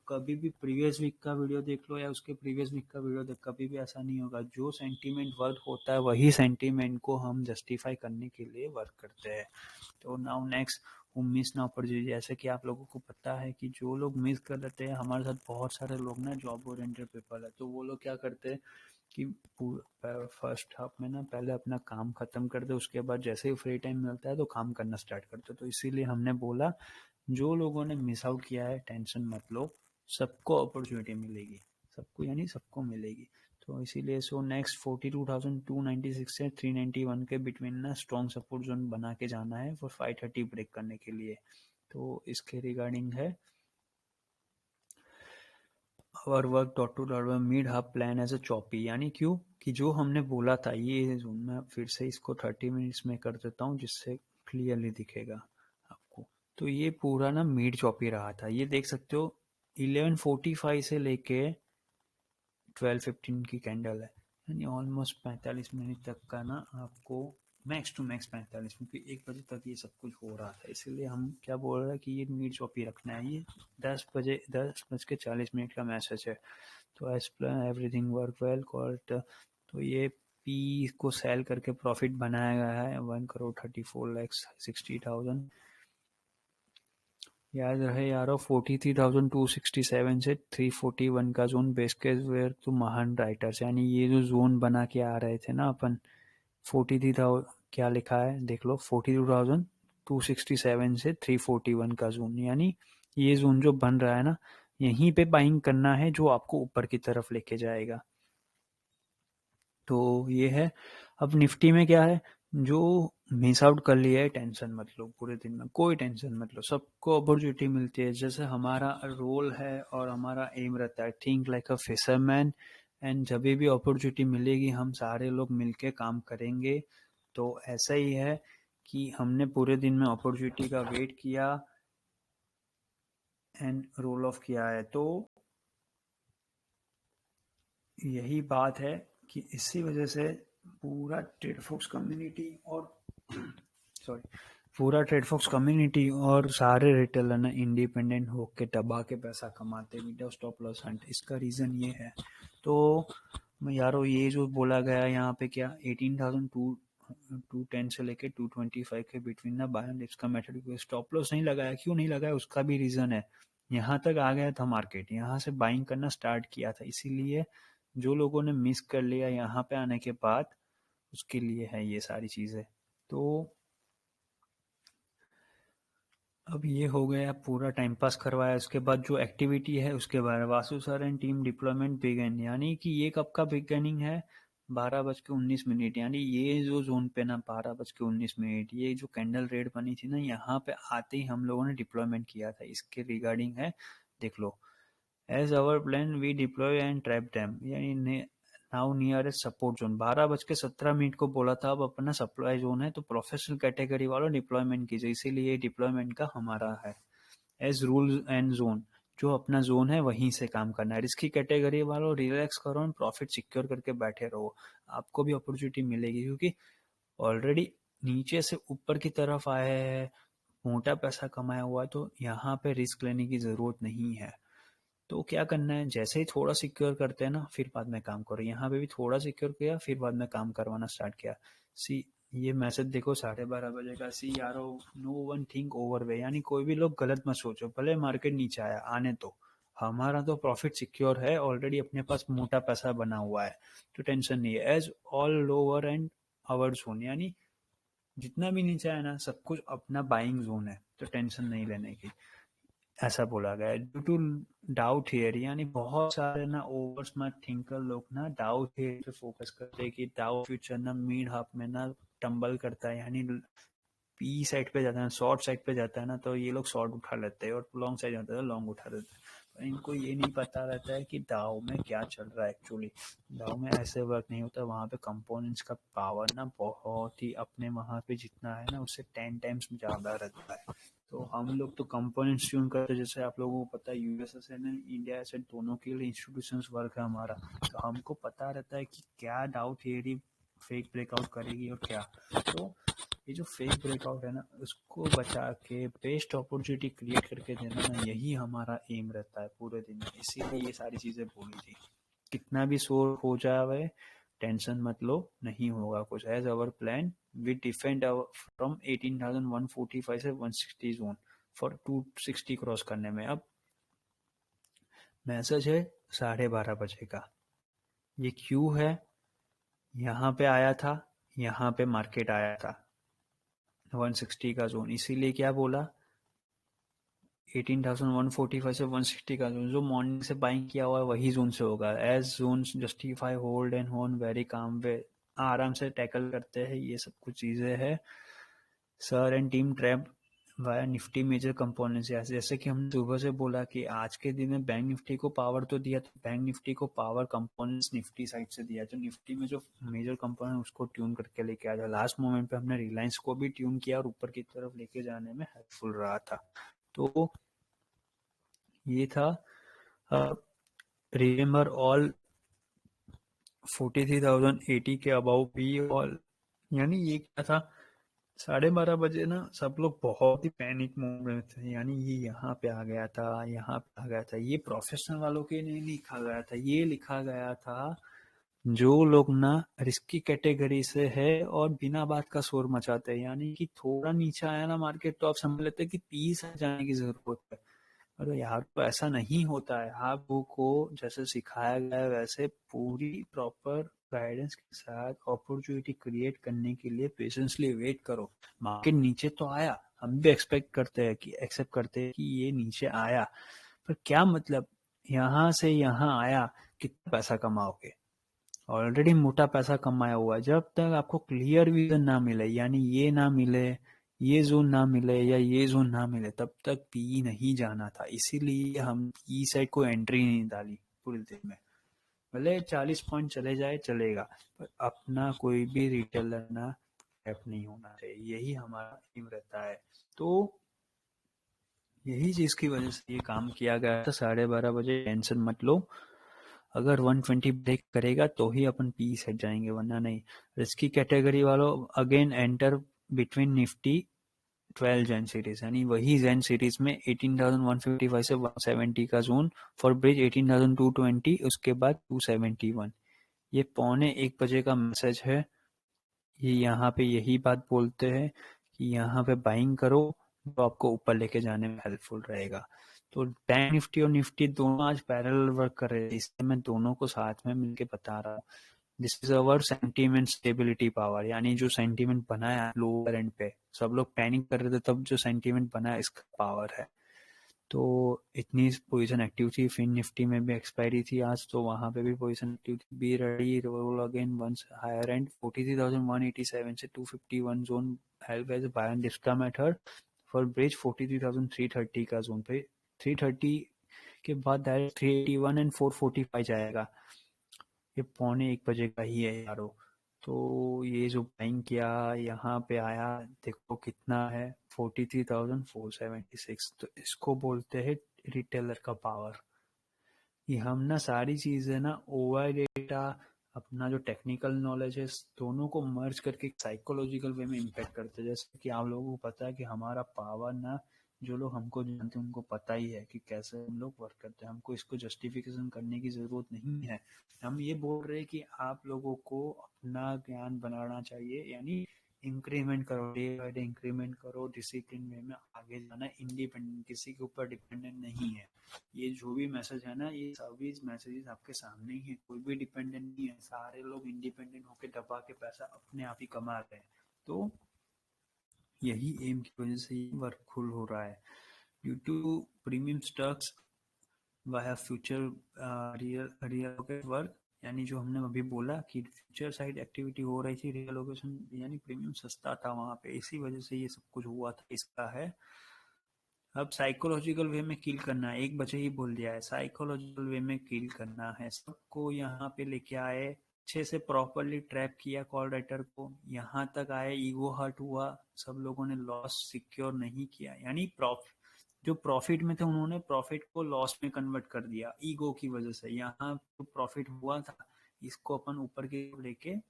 कभी भी प्रीवियस वीक का वीडियो देख लो या उसके प्रीवियस वीक का वीडियो देख, कभी भी ऐसा नहीं होगा। जो सेंटीमेंट वर्क होता है वही सेंटीमेंट को हम जस्टिफाई करने के लिए वर्क करते हैं। तो नाउ नेक्स्ट मिस ना पड़ जाइए, जैसे कि आप लोगों को पता है कि जो लोग मिस कर लेते हैं, हमारे साथ बहुत सारे लोग ना जॉब ओरिएंटेड पीपल है, तो वो लोग क्या करते हैं कि फर्स्ट हाफ में ना पहले अपना काम खत्म कर दे, उसके बाद जैसे ही फ्री टाइम मिलता है तो काम करना स्टार्ट करते। तो इसीलिए हमने बोला जो लोगों ने मिस आउट किया है टेंशन मत लो, सबको अपॉर्चुनिटी मिलेगी, सबको यानी सबको मिलेगी। तो इसीलिए सो नेक्स्ट 42,296 से 391 के बिटवीन ना स्ट्रॉन्ग सपोर्ट जोन बना के जाना है फॉर 530 ब्रेक करने के लिए। तो इसके रिगार्डिंग है और work dot to dot mid half plan as a choppy, यानी क्यों कि जो हमने बोला था ये जोन, मैं फिर से इसको 30 मिनट्स में कर देता हूँ जिससे क्लियरली दिखेगा आपको। तो ये पूरा ना मिड चॉपी रहा था, ये देख सकते हो 11:45 से लेके 12:15 की कैंडल है, यानी ऑलमोस्ट 45 मिनट तक का ना आपको मैक्स टू मैक्स 45 मिनट, 1 बजे तक ये सब कुछ हो रहा था। इसीलिए हम क्या बोल रहे हैं कि ये मिड चॉपी रखना है। ये 10:40 का मैसेज है। तो as plan everything work well कॉल्ट। तो ये पी को सेल करके प्रॉफिट बनाया गया है 1,34,60,000। याद रहे यारो 43,267 से 341 का जोन बेस केस वेयर तो महान राइटर्स, यानी ये जो जोन बना के आ रहे थे ना अपन 43,000 क्या लिखा है देख लो, 42,267 से 341 का जोन, यानी ये जोन जो बन रहा है ना यहीं पे बाइंग करना है जो आपको ऊपर की तरफ लेके जाएगा। तो ये है। अब निफ्टी में क्या है, जो मिस आउट कर लिया है टेंशन मत लो, पूरे दिन में कोई टेंशन मत लो, सबको अपॉर्चुनिटी मिलती है। जैसे हमारा रोल है और हमारा एम रहता है think like a fisherman, and जब भी अपॉर्चुनिटी मिलेगी हम सारे लोग मिलके काम करेंगे। तो ऐसा ही है कि हमने पूरे दिन में अपॉर्चुनिटी का वेट किया एंड रोल ऑफ किया है। तो यही बात है कि इसी वजह से पूरा ट्रेडफॉक्स कम्युनिटी और सॉरी पूरा ट्रेडफॉक्स कम्युनिटी और सारे रिटेलर ना इंडिपेंडेंट होके दबा के पैसा कमाते विदाउट स्टॉप लॉस हंट। इसका रीज़न ये है। तो यारो ये जो बोला गया यहाँ पे क्या 18,210 से लेके 225 के बिटवीन ना बाय एंड डिप्स का मेथड, स्टॉप लॉस नहीं लगाया। क्यों नहीं लगाया उसका भी रीज़न है, यहाँ तक आ गया था मार्केट, यहाँ से बाइंग करना स्टार्ट किया था, इसीलिए जो लोगों ने मिस कर लिया यहाँ पे आने के बाद उसके लिए है ये सारी चीज़ें। तो अब ये हो गया, पूरा टाइम पास करवाया। उसके बाद जो एक्टिविटी है उसके बारे में Vasu sir and team deployment began, यानी कि ये कब का बिगनिंग है 12:19, यानी ये जो जोन पे ना 12:19 ये जो कैंडल रेड बनी थी ना यहाँ पे आते ही हम लोगों ने डिप्लॉयमेंट किया था, इसके रिगार्डिंग है देख लो। As our plan we deploy and trap dam, यानी नाउ नियरेस्ट सपोर्ट जोन 12:17 को बोला था, अब अपना सप्लाई जोन है तो प्रोफेशनल कैटेगरी वालों डिप्लॉयमेंट कीजिए, इसीलिए डिप्लॉयमेंट का हमारा है। एज रूल एंड जोन, जो अपना जोन है वहीं से काम करना है। रिस्की कैटेगरी वालों रिलैक्स करो और प्रॉफिट सिक्योर करके बैठे रहो, आपको भी अपॉर्चुनिटी मिलेगी, क्योंकि ऑलरेडी नीचे से ऊपर की तरफ आए हैं, मोटा पैसा कमाया हुआ है, तो यहाँ पे रिस्क लेने की जरूरत नहीं है। तो क्या करना है, जैसे ही थोड़ा सिक्योर करते हैं ना फिर बाद में काम करो। यहाँ पे भी थोड़ा सिक्योर किया फिर बाद में काम करवाना स्टार्ट किया। सी ये मैसेज देखो 12:30 का, सी यार नो वन थिंक ओवर वे, यानी कोई भी लोग गलत मत सोचो, भले मार्केट नीचे आया आने तो हमारा तो प्रॉफिट सिक्योर है ऑलरेडी, अपने पास मोटा पैसा बना हुआ है, तो टेंशन नहीं है। As all lower and our zone, यानी जितना भी नीचे आया ना सब कुछ अपना बाइंग जोन है, तो टेंशन नहीं लेने की, ऐसा बोला गया है। ड्यू टू डाउ थियरी, यानी बहुत सारे ना ओवर स्मार्ट थिंकर लोग ना डाउ थियरी पे फोकस करते हैं कि डाउ फ्यूचर ना मिड हाफ में ना टम्बल करता है, यानी पी साइड पे जाता है, शॉर्ट साइड पे जाता है ना तो ये लोग शॉर्ट उठा लेते हैं और लॉन्ग साइड जाता है तो लॉन्ग उठा देते हैं। पर इनको ये नहीं पता रहता है कि डाउ में क्या चल रहा है एक्चुअली। डाउ में ऐसे वर्क नहीं होता, वहाँ पे कंपोनेंट्स का पावर ना बहुत ही अपने वहाँ पे जितना है ना उससे 10 टाइम्स ज़्यादा रहता है। तो हम लोग तो कंपोनेंट्स ट्यून करते हैं, जैसे आप लोगों को पता है यूएस एंड इंडिया एसेट दोनों के लिए इंस्टीट्यूशंस वर्क है हमारा, तो हमको पता रहता है कि क्या डाउ थियरी फेक ब्रेकआउट करेगी और क्या। तो ये जो फेक ब्रेकआउट है ना उसको बचा के बेस्ट अपॉर्चुनिटी क्रिएट करके देना ना, यही हमारा एम रहता है पूरे दिन में, इसीलिए ये सारी चीज़ें बोली थी। कितना भी शोर हो जाए टेंशन मत लो, नहीं होगा कुछ। As our plan we defend from 18,145 से 160 जोन फॉर 260 क्रॉस करने में। अब मैसेज है 12:30 का, ये क्यों है, यहाँ पे आया था, यहाँ पे मार्केट आया था 160 का जोन, इसीलिए क्या बोला 18,145 से 160 का जोन, जो मॉर्निंग से बाइंग किया हुआ है वही जोन से होगा। As zone justify hold and होन वेरी काम वे, आराम से टैकल करते हैं, ये सब कुछ चीज़ें हैं। Sir and team trap via Nifty major components, जैसे कि हमने सुबह से बोला कि आज के दिन में बैंक निफ्टी को पावर तो दिया, तो बैंक निफ्टी को पावर कंपोनेंट्स निफ्टी साइड से दिया, तो निफ्टी में जो मेजर कंपोनेंट उसको ट्यून करके लेके आया। लास्ट मोमेंट पे हमने रिलायंस को भी ट्यून किया और ऊपर की तरफ लेके जाने में हेल्पफुल रहा था। तो ये था रिमेंबर ऑल 43,080 के अबाउ भी ऑल, यानी ये क्या था, 12:30 बजे ना सब लोग बहुत ही पैनिक मोड में थे, यानी ये यहाँ पे आ गया था, यहाँ पे आ गया था। ये प्रोफेशनल वालों के नहीं लिखा गया था, ये लिखा गया था जो लोग ना रिस्की कैटेगरी से है और बिना बात का शोर मचाते हैं, यानी कि थोड़ा नीचे आया ना मार्केट तो आप समझ लेते हैं कि 30 जाने की जरूरत है। अरे यार, तो ऐसा नहीं होता है। आपको जैसे सिखाया गया है वैसे पूरी प्रॉपर गाइडेंस के साथ अपॉर्चुनिटी क्रिएट करने के लिए पेशेंसली वेट करो। मार्केट नीचे तो आया, हम भी एक्सेप्ट करते हैं कि ये नीचे आया, पर क्या मतलब, यहाँ से यहाँ आया, कितना पैसा कमाओगे? ऑलरेडी मोटा पैसा कमाया हुआ है। जब तक आपको क्लियर विजन ना मिले, यानी ये ना मिले, ये जोन ना मिले या ये जोन ना मिले, तब तक पी नहीं जाना था। इसीलिए हम पी साइड को एंट्री नहीं डाली पूरे दिन में। भले 40 पॉइंट चले जाए चलेगा, पर अपना कोई भी रिटेलर ना टैप नहीं होना चाहिए, यही हमारा एम रहता है। तो यही चीज की वजह से ये काम किया गया था। 12:30 बजे टेंशन मत लो, अगर 120 ब्रेक करेगा तो ही अपन पी सेट जाएंगे, वरना नहीं। रिस्की कैटेगरी वालों again enter between Nifty 12 Jain series, यानी वही जैन सीरीज में 18,155 से 170 का जोन फॉर ब्रिज 18,220, उसके बाद 271। ये 12:45 का मैसेज है। ये यहाँ पे यही बात बोलते हैं कि यहाँ पे बाइंग करो तो आपको ऊपर लेके जाने में हेल्पफुल रहेगा। तो बैंक निफ्टी और निफ्टी दोनों आज पैरेलल वर्क कर रहे हैं, इसलिए मैं दोनों को साथ में मिलके बता रहा हूँ। This is our sentiment stability power, यानी जो सेंटीमेंट बनाया लोअर एंड पे, सब लोग पैनिक कर रहे थे, तब जो सेंटीमेंट बनाया इसका पावर है। तो इतनी पोजीशन एक्टिव थी। फिन निफ्टी में भी एक्सपायरी थी आज, तो वहां पे भी पोजीशन एक्टिव थी। Be ready roll again once higher and 43,187 से 251 zone help as by and डिस्का मेथड फॉर ब्रिज 43,330 का जोन पे। 330 के बाद डायरेक्ट 381 एंड 445 जाएगा। ये 12:45 का ही है यारो। तो ये जो बाइंग किया यहाँ पे आया, देखो कितना है, 43,476। तो इसको बोलते हैं रिटेलर का पावर। ये हम ना सारी चीजें ना ओवर डेटा, अपना जो टेक्निकल नॉलेज है, दोनों को मर्ज करके साइकोलॉजिकल वे में इम्पैक्ट करते हैं। जैसे कि आप लोगों को पता है कि हमारा पावर ना, जो लोग हमको जानते हैं उनको पता ही है कि कैसे हम लोग वर्क करते हैं, हमको इसको जस्टिफिकेशन करने की जरूरत नहीं है। हम ये बोल रहे हैं कि आप लोगों को अपना ज्ञान बनाना चाहिए, यानी इंक्रीमेंट करो, डे बाय डे इंक्रीमेंट करो, डिसिप्लिन वे में आगे जाना, इंडिपेंडेंट, किसी के ऊपर डिपेंडेंट नहीं है। ये जो भी मैसेज है ना, ये सभी मैसेजेस आपके सामने ही है, कोई भी डिपेंडेंट नहीं है, सारे लोग इंडिपेंडेंट होकर दबा के पैसा अपने आप ही कमा रहे हैं। तो यही एम की वजह से ये वर्क फुल हो रहा है। Due to premium stocks via future real work, यानी जो हमने अभी बोला कि फ्यूचर साइड एक्टिविटी हो रही थी, रियलोकेशन यानी प्रीमियम सस्ता था वहां पे, इसी वजह से ये सब कुछ हुआ था। इसका है अब साइकोलॉजिकल वे में किल करना है। 1 बजे ही बोल दिया है, साइकोलॉजिकल वे में किल करना है। सबको यहाँ पे लेके आए, अच्छे से प्रॉपरली ट्रैप किया कॉल राइटर को, यहाँ तक आए, ईगो हर्ट हुआ, सब लोगों ने लॉस सिक्योर नहीं किया, यानी जो प्रॉफिट में थे उन्होंने प्रॉफिट को लॉस में कन्वर्ट कर दिया ईगो की वजह से। यहाँ जो प्रॉफिट हुआ था इसको अपन ऊपर के लेके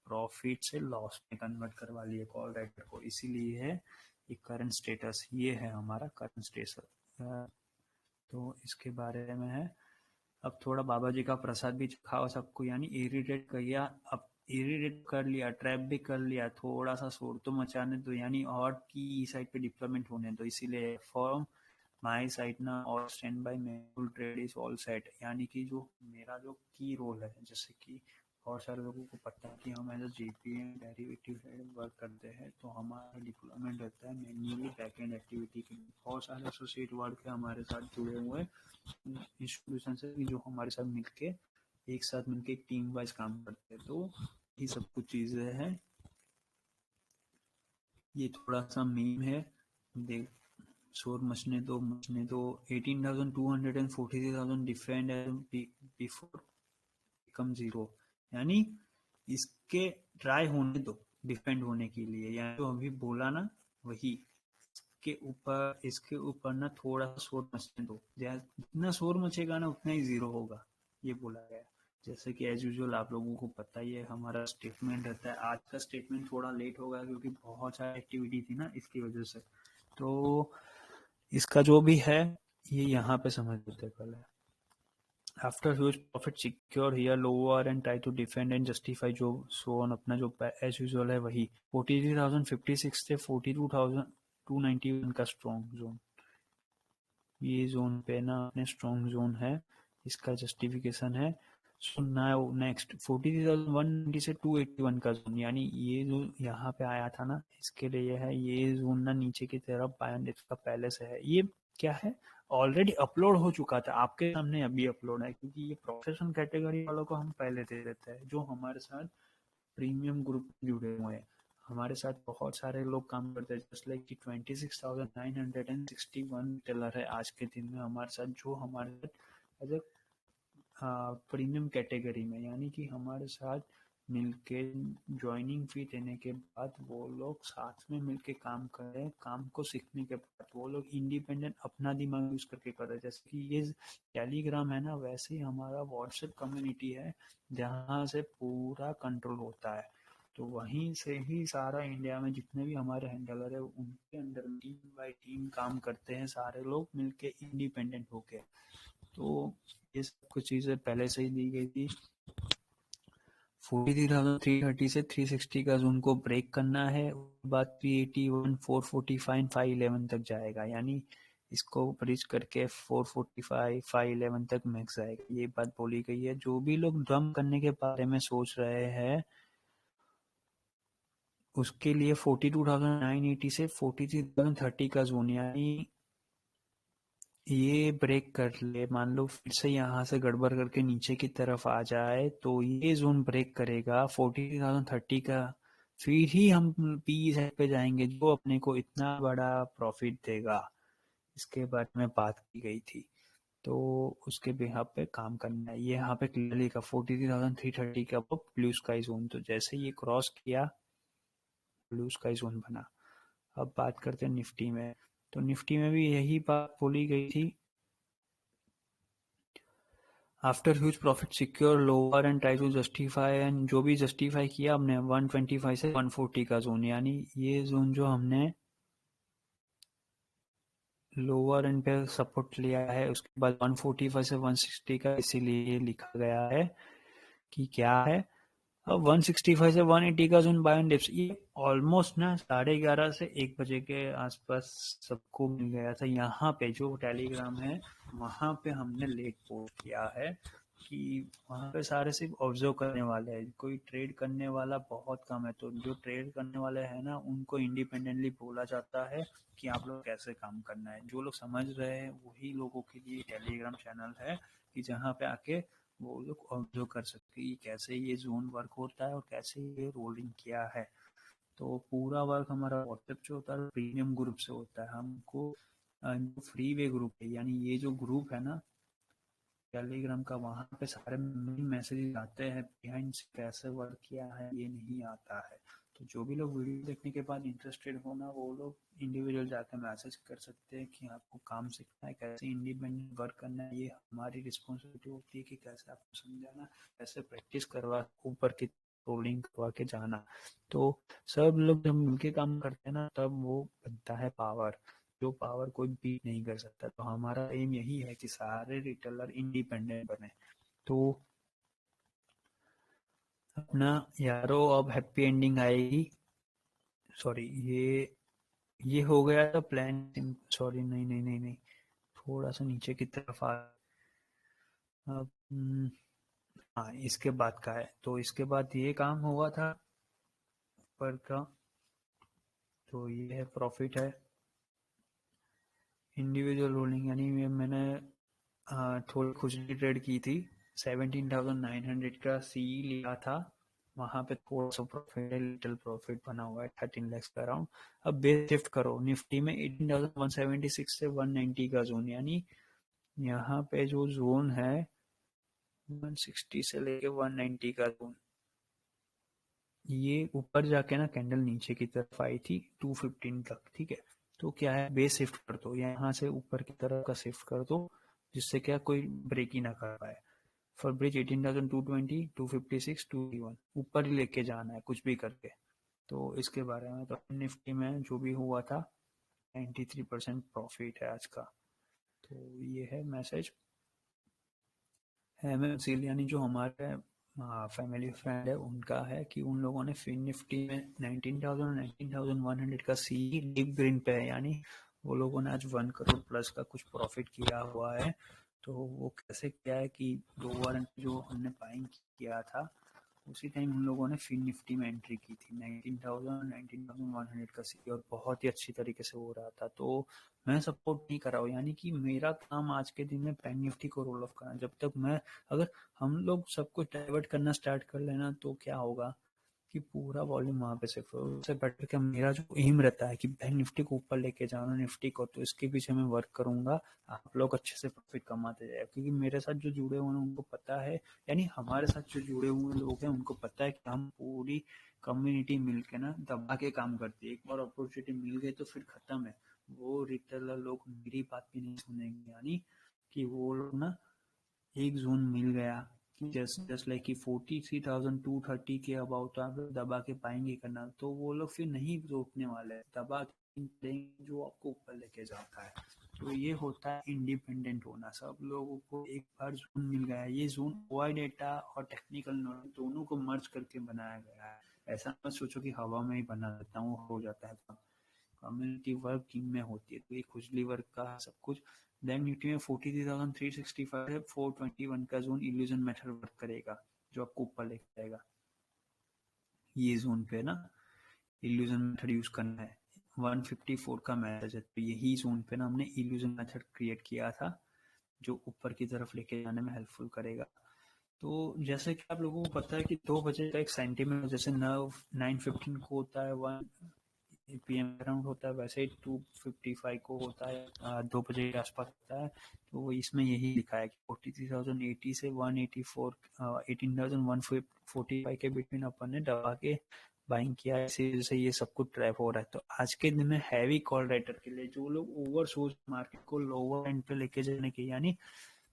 प्रॉफिट से लॉस में कन्वर्ट करवा लिए कॉल राइटर को, इसीलिए है ये करंट स्टेटस, ये है हमारा करंट स्टेटस। तो इसके बारे में है। अब थोड़ा बाबा जी का प्रसाद भी खाओ सबको, यानी इरिटेट किया, अब इरिटेट कर लिया, ट्रैप भी कर लिया, थोड़ा सा शोर तो मचाने दो, यानी और की साइड पे डिप्लॉयमेंट होने दो। इसीलिए फॉर्म माई साइड ना और stand by mail trade is all set, यानी कि जो मेरा जो की रोल है, जैसे कि बहुत सारे लोगों को पता है कि हम as GPM derivative head work करते हैं, तो हमारा डिप्लॉयमेंट रहता है मैन्युअली बैकएंड एक्टिविटी के लिए। बहुत सारे एसोसिएट वर्क है हमारे साथ जुड़े हुए इंस्टीट्यूशन से, जो हमारे साथ मिलके एक साथ मिलके एक टीम वाइज काम करते हैं। तो ये सब कुछ चीजें हैं। ये थोड़ा सा मीम है, देख, शोर मचने दो 18,200 and 43,000 defend before become zero, यानी इसके ट्राई होने दो डिफेंड होने के लिए, यानी जो अभी बोला ना वही, इसके ऊपर ना थोड़ा सा शोर मचने दो, जितना शोर मचेगा ना उतना ही जीरो होगा, ये बोला गया। जैसे कि एज यूजुअल आप लोगों को पता ही है हमारा स्टेटमेंट रहता है। आज का स्टेटमेंट थोड़ा लेट हो गया क्योंकि बहुत सारी एक्टिविटी थी ना, इसकी वजह से। तो इसका जो भी है ये यहाँ पे समझ लेते पहले। After huge profit secure here lower and try to defend and justify, जो सो ऑन अपना जो एज यूजुअल है वही 43,056 से 42,291 का स्ट्रॉन्ग जोन, ये जोन पे ना अपने स्ट्रॉन्ग जोन है, इसका जस्टिफिकेशन है। सो नाउ नेक्स्ट 43,190 से 281 का जोन, यानी ये जो यहाँ पे आया था ना इसके लिए है ये जोन ना, नीचे की तरफ बायन का पहले से है। ये क्या है, ऑलरेडी अपलोड हो चुका था आपके सामने, अभी अपलोड है, क्योंकि ये प्रोफेशनल कैटेगरी वालों को हम पहले दे देते हैं, जो हमारे साथ प्रीमियम ग्रुप जुड़े हुए हैं। हमारे साथ बहुत सारे लोग काम करते हैं, जस्ट लाइक कि 26,961 टेलर है आज के दिन में हमारे साथ, जो हमारे साथ एज ए प्रीमियम कैटेगरी में, यानी कि हमारे साथ मिलके ज्वाइनिंग फी देने के बाद वो लोग साथ में मिलके काम कर रहे हैं। काम को सीखने के बाद वो लोग इंडिपेंडेंट अपना दिमाग यूज करके कर रहे हैं। जैसे कि ये टेलीग्राम है ना, वैसे ही हमारा व्हाट्सएप कम्युनिटी है जहाँ से पूरा कंट्रोल होता है। तो वहीं से ही सारा इंडिया में जितने भी हमारे हैंडलर है उनके अंडर टीम बाय टीम काम करते हैं सारे लोग मिलके इंडिपेंडेंट होके। तो ये सब कुछ चीज़ें पहले से ही दी गई थी। 43,330 से 360 का जोन को ब्रेक करना है, उसके बाद 381, 445, 511 तक जाएगा, यानी इसको ब्रिज करके 445, 511 तक मैक्स आएगा, ये बात बोली गई है। जो भी लोग ड्रम करने के बारे में सोच रहे हैं उसके लिए 42,980 से 43,030 का जोन, यानी ये ब्रेक कर ले, मान लो फिर से यहाँ से गड़बड़ करके नीचे की तरफ आ जाए तो ये जोन ब्रेक करेगा 40,030 का, फिर ही हम पी साइड पे जाएंगे जो अपने को इतना बड़ा प्रॉफिट देगा। इसके बारे में बात की गई थी, तो उसके बिहाफ पे काम करना है। ये यहाँ पे क्लियरली का 43,330 का वो ब्लू स्काई जोन, तो जैसे ये क्रॉस किया ब्लू स्काई जोन बना। अब बात करते हैं निफ्टी में, तो निफ्टी में भी यही बात बोली गई थी। After huge profit secure lower and try to justify, and जो भी जस्टिफाई किया हमने 125 से 140 का जोन, यानी ये जोन जो हमने लोअर एंड पे सपोर्ट लिया है, उसके बाद 145 से 160 का इसीलिए लिखा गया है कि क्या है। अब 165 से 180 का जोन बाय ऑन डिप्स, ये ऑलमोस्ट ना 11:30 से 1 बजे के आसपास सबको मिल गया था। यहाँ पे जो टेलीग्राम है वहाँ पे हमने लेट पोस्ट किया है कि वहाँ पे सारे सिर्फ ऑब्जर्व करने वाले हैं, कोई ट्रेड करने वाला बहुत कम है। तो जो ट्रेड करने वाले हैं ना उनको इंडिपेंडेंटली बोला जाता है कि आप लोग कैसे काम करना है। जो लोग समझ रहे हैं वही लोगों के लिए टेलीग्राम चैनल है कि जहाँ पे आके वो लोग ऑब्जर्व कर सकते हैं कैसे ये जोन वर्क होता है और कैसे ये रोलिंग किया है। तो पूरा वर्क हमारा व्हाट्सएप से होता है, प्रीमियम ग्रुप से होता है। हमको जो फ्री वे ग्रुप है, यानी ये जो ग्रुप है ना टेलीग्राम का, वहाँ पे सारे मेन मैसेजेस आते हैं, बिहाइंड से कैसे वर्क किया है ये नहीं आता है। तो जो भी लोग वीडियो देखने के बाद इंटरेस्टेड हो ना, वो लोग इंडिविजुअल जाकर मैसेज कर सकते हैं कि आपको काम सीखना है, कैसे इंडिपेंडेंट वर्क करना है। ये हमारी रिस्पॉन्सिबिलिटी होती है कि कैसे आपको समझाना, कैसे प्रैक्टिस करवा ऊपर की रोलिंग करवा के जाना। तो सब लोग जब मिलके काम करते हैं ना तब वो बनता है पावर, जो पावर कोई बीट नहीं कर सकता। तो हमारा एम यही है कि सारे रिटेलर इंडिपेंडेंट बने। तो अपना यारो अब हैप्पी एंडिंग आएगी। सॉरी, ये हो गया था प्लान, सॉरी नहीं नहीं नहीं नहीं, थोड़ा सा नीचे की तरफ आ। अब हाँ, इसके बाद का है, तो इसके बाद ये काम हुआ था ऊपर का, तो ये है प्रॉफिट है इंडिविजुअल रोलिंग, यानी मैंने थोड़ी खुजली ट्रेड की थी, 17,900 का सी लिया था वहां पे थोड़ा सा प्रॉफिट है, लिटिल प्रॉफिट बना हुआ है 13 लाख का अराउंड। अब बेस शिफ्ट करो निफ्टी में 18,176 से 190 का जोन, यानी यहाँ पे जो जोन है 160 से लेके 190 का जोन, ये ऊपर जाके ना कैंडल नीचे की तरफ आई थी 215 तक, ठीक है। तो क्या है, बेस शिफ्ट कर दो यहाँ से ऊपर की तरफ का शिफ्ट कर दो, जिससे क्या कोई ब्रेक ही ना कर पाए। फॉर ब्रिज 18,220, 256, 281 ऊपर ही लेके जाना है कुछ भी करके। तो इसके बारे में तो निफ्टी में जो भी हुआ था 93% प्रॉफिट है आज का। तो ये है मैसेज। हेमंत सिलियानी जो हमारे फैमिली फ्रेंड है, उनका है कि उन लोगों ने फिन निफ्टी में 19,000 19,100 का सी डीप ग्रीन पे है, यानी वो लोगों ने आज 1 करोड़ प्लस का कुछ प्रॉफिट किया हुआ है। तो वो कैसे किया है कि 2 वारंट जो हमने बाइंग किया था उसी टाइम उन लोगों ने फिन निफ्टी में एंट्री की थी 19,000 19,100 का सी, और बहुत ही अच्छी तरीके से हो रहा था। तो मैं सपोर्ट नहीं कर रहा हूँ, यानी कि मेरा काम आज के दिन में बैंक निफ्टी को रोल ऑफ करना। जब तक मैं, अगर हम लोग सब कुछ डाइवर्ट करना स्टार्ट कर लेना तो क्या होगा कि पूरा वॉल्यूम वहां पे शिफ्ट हो। उससे बेटर क्या, मेरा जो एम रहता है कि बैंक निफ्टी को ऊपर लेके जाना निफ्टी को, तो इसके पीछे मैं वर्क करूंगा। आप लोग अच्छे से प्रॉफिट कमाते जाए, क्योंकि मेरे साथ जो जुड़े हुए हैं उनको पता है, यानी हमारे साथ जो जुड़े हुए लोग हैं उनको पता है कि हम पूरी कम्युनिटी मिलके ना दबा के काम करती है। एक बार अपॉर्चुनिटी मिल गई तो फिर खत्म है। वो रिटेलर लोग मेरी बात भी नहीं सुनेंगे, यानी कि वो लोग ना एक जोन मिल गया कि जस्ट लाइक कि 43,230 के अबाउट आप दबा के पाएंगे करना, तो वो लोग फिर नहीं रोकने वाले, दबा के जो आपको ऊपर लेके जाता है। तो ये होता है इंडिपेंडेंट होना। सब लोगों को एक बार जोन मिल गया, ये जोन ओआई डेटा और टेक्निकल नॉलेज दोनों को मर्ज करके बनाया गया है। ऐसा मत सोचो कि हवा में ही बना देता हूँ हो जाता है। कम्युनिटी वर्क टीम में होती है, तो ये खुजली वर्क का सब कुछ। बैंक निफ्टी में 43,365 है, 421 का जोन इल्यूजन मेथड वर्क करेगा, जो आपको ऊपर लेके जाएगा। ये जोन पे ना इल्यूजन मेथड यूज करना है। 154 का मैसेज है, तो यही जोन पे ना हमने इल्यूजन मेथड क्रिएट किया था, जो ऊपर की तरफ लेके जाने में हेल्पफुल करेगा। तो जैसे कि आप लोगों को पता है कि 2 बजे का एक सेंटीमेंट जैसे नर्व 9:15 को होता है, 1 PM अराउंड होता है, वैसे ही 2:55 को होता है, 2 बजे के आसपास होता है। तो इसमें यही लिखा है कि 43,080 से 184 18,145 के बिटवीन अपन ने दबा के बाइंग किया है, इसी वजह से ये सब कुछ ट्रैप हो रहा है। तो आज के दिन में हैवी कॉल राइटर के लिए जो लोग ओवर सोच मार्केट को लोअर एंड पे लेके जाने के, यानी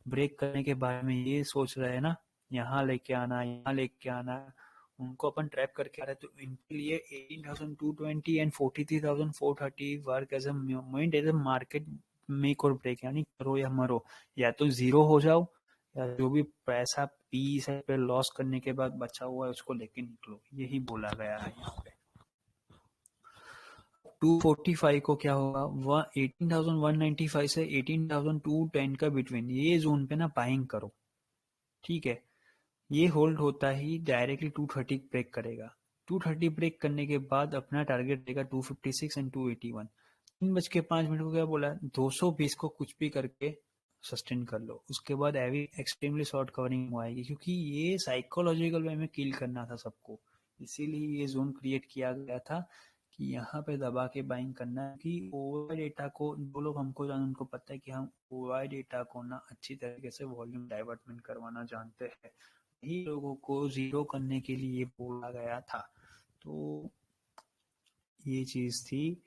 ब्रेक करने के बारे में ये सोच रहे हैं ना, यहाँ लेके आना यहाँ लेके आना, उनको अपन ट्रैप करके आ रहे हैं। तो इनके लिए 18,220 and 43,430 work as a moment, as a market make और ब्रेक, यानी करो या मरो, या तो जीरो हो जाओ, या जो भी पैसा पीस है पे लॉस करने के बाद बचा हुआ है उसको लेके निकलो, यही बोला गया है यहाँ पे। 245 को क्या होगा, वह 18,195 से 18,210 का बिटवीन, ये जोन पे ना बाइंग करो, ठीक है। ये होल्ड होता ही डायरेक्टली 230 ब्रेक करेगा। 230 ब्रेक करने के बाद अपना टारगेट देगा 256 एंड 281। 3:05 को क्या बोला, 220 को कुछ भी करके सस्टेन कर लो, उसके बाद एवी एक्सट्रीमली शॉर्ट कवरिंग हो आएगी, क्योंकि ये साइकोलॉजिकल वे में किल करना था सबको। इसीलिए ये जोन क्रिएट किया गया था कि यहाँ पे दबा के बाइंग करना है, कि ओवर डेटा को जो लोग हमको जान उनको पता है कि हम ओवर डेटा को ना अच्छी तरीके से वॉल्यूम डाइवर्टमेंट करवाना जानते हैं। ही लोगों को जीरो करने के लिए बोला गया था। तो ये चीज थी।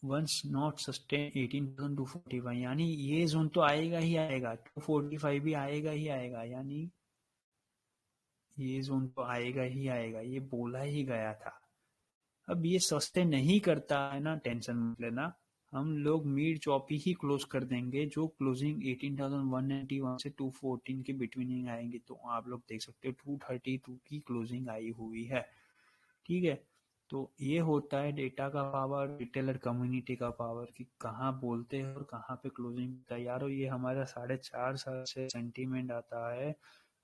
वंस नॉट सस्टेन 18,241, यानी ये जोन तो आएगा ही आएगा, 245 भी आएगा ही आएगा, यानी ये जोन तो आएगा ही आएगा, ये बोला ही गया था। अब ये सस्टेन नहीं करता है ना, टेंशन मत लेना, हम लोग मीड चॉपी ही क्लोज कर देंगे, जो क्लोजिंग 18,191 से 214 के बिटवीन ही आएंगे। तो आप लोग देख सकते हो 232 की क्लोजिंग आई हुई है, ठीक है। तो ये होता है डेटा का पावर, रिटेलर कम्युनिटी का पावर, कि कहाँ बोलते हैं और कहाँ पे क्लोजिंग तैयार हो। ये हमारा 4.5 साल से सेंटीमेंट आता है,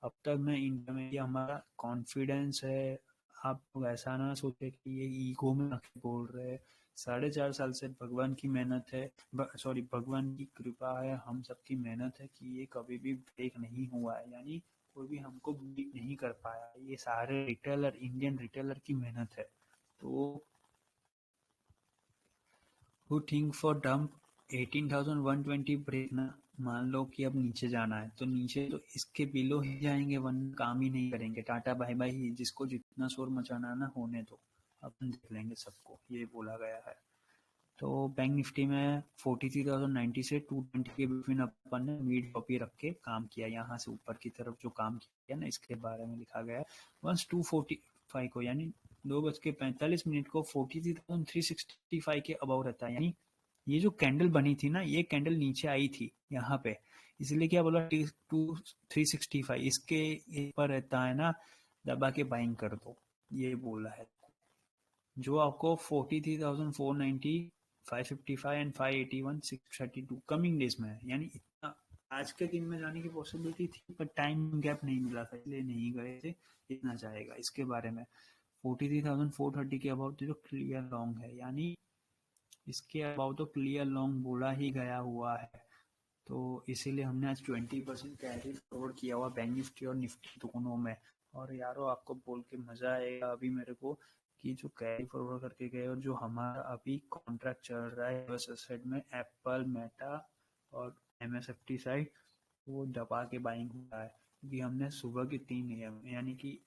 अब तक मैं इंडिया में, ये हमारा कॉन्फिडेंस है। आप लोग ऐसा ना सोचे कि ये ईगो में आके बोल रहे हैं। 4.5 साल से भगवान की मेहनत है, भगवान की कृपा है, हम सबकी मेहनत है कि ये कभी भी ब्रेक नहीं हुआ है, यानी कोई भी हमको बीट नहीं कर पाया। ये सारे रिटेलर, इंडियन रिटेलर की मेहनत है। तो who think for dump 18,120 break ना, मान लो कि अब नीचे जाना है तो नीचे तो इसके बिलो ही जाएंगे, वरना काम ही नहीं करेंगे, टाटा बाय बाय ही, जिसको जितना शोर मचाना ना होने दो, अपन देख लेंगे सबको, ये बोला गया है। तो बैंक निफ्टी में 43,090 से 220 के बीच में अपन ने मीड कॉपी रख के काम किया। यहाँ से ऊपर की तरफ जो काम किया ना, इसके बारे में लिखा गया है। वंस 245 को, यानी 2:45 को 43,365 के अबाउ रहता है, यानी ये जो कैंडल बनी थी ना, ये कैंडल नीचे आई थी यहाँ पे, इसलिए क्या बोला 365 इसके ऊपर रहता है ना, दबा के बाइंग कर दो, ये बोला है। जो आपको 43,490, 555 एंड 581, 632 कमिंग डेज में है, यानी इतना आज के दिन में जाने की पॉसिबिलिटी थी, पर टाइम गैप नहीं मिला था, इसलिए नहीं गए थे। इतना जाएगा इसके बारे में। 43,430 के अबाउट जो क्लियर लॉन्ग है, यानी इसके अबाउट तो क्लियर लॉन्ग बोला ही गया हुआ है। तो इसीलिए हमने आज 20% कैरी फॉरवर्ड किया हुआ बैंक निफ्टी और निफ्टी दोनों में। और यारो आपको बोल के मजा आएगा अभी मेरे को कि जो कैरी फॉरवर्ड करके गए और जो हमारा अभी कॉन्ट्रैक्ट चल रहा है यूएस एसेट में एप्पल, मेटा और एमएसएफटी साइड, वो दबा के बाइंग हो रहा है, क्योंकि हमने सुबह की 3 AM यानी कि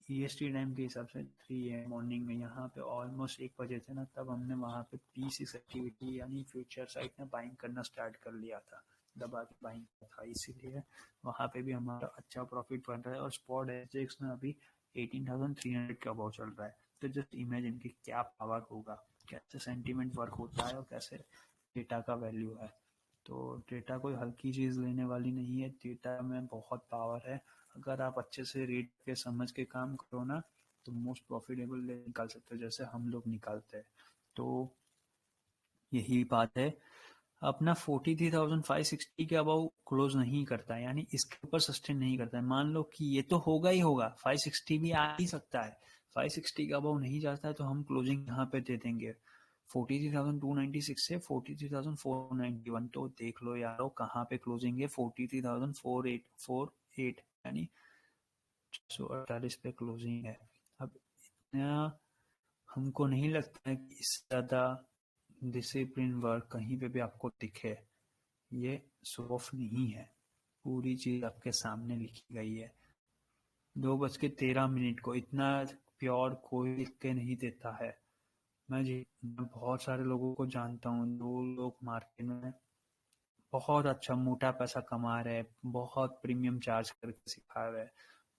ईएसटी टाइम के हिसाब से 3 AM मॉर्निंग में यहाँ पे ऑलमोस्ट 1 बजे थे ना, तब हमने वहाँ पे पी6 एक्टिविटी यानी फ्यूचर साइड में बाइंग करना स्टार्ट कर लिया था, दबा के बाइंग था, इसीलिए वहाँ पे भी हमारा अच्छा प्रॉफिट बन रहा है। और स्पॉट एसजेक्स में अभी 18,300 का भाव चल रहा है। तो जस्ट इमेजिन कि क्या पावर होगा, कैसे सेंटीमेंट वर्क होता है और कैसे डेटा का वैल्यू है। तो डेटा कोई हल्की चीज़ लेने वाली नहीं है, डेटा में बहुत पावर है। अगर आप अच्छे से रीड के समझ के काम करो ना, तो मोस्ट प्रॉफिटेबल निकाल सकते हो, जैसे हम लोग निकालते हैं। तो यही बात है। अपना 43,560 के अबाउ क्लोज नहीं करता है, यानी इसके ऊपर सस्टेन नहीं करता है। मान लो कि ये तो होगा ही होगा, 560 भी आ ही सकता है, 560 के अबाउ नहीं जाता है तो हम क्लोजिंग यहाँ पे दे देंगे 43,296 से 43,491। तो देख लो यारो कहाँ पे क्लोजिंग है, 43,448 यानी 448 पे क्लोजिंग है। अब इतना हमको नहीं लगता है कि इससे ज़्यादा डिसिप्लिन वर्क कहीं पे भी आपको दिखे। ये शो ऑफ नहीं है, पूरी चीज आपके सामने लिखी गई है। 2:13 को इतना प्योर कोई लिख के नहीं देता है। मैं बहुत सारे लोगों को जानता हूँ, जो लोग मार्केट में बहुत अच्छा मोटा पैसा कमा रहे हैं, बहुत प्रीमियम चार्ज करके सिखा रहे हैं,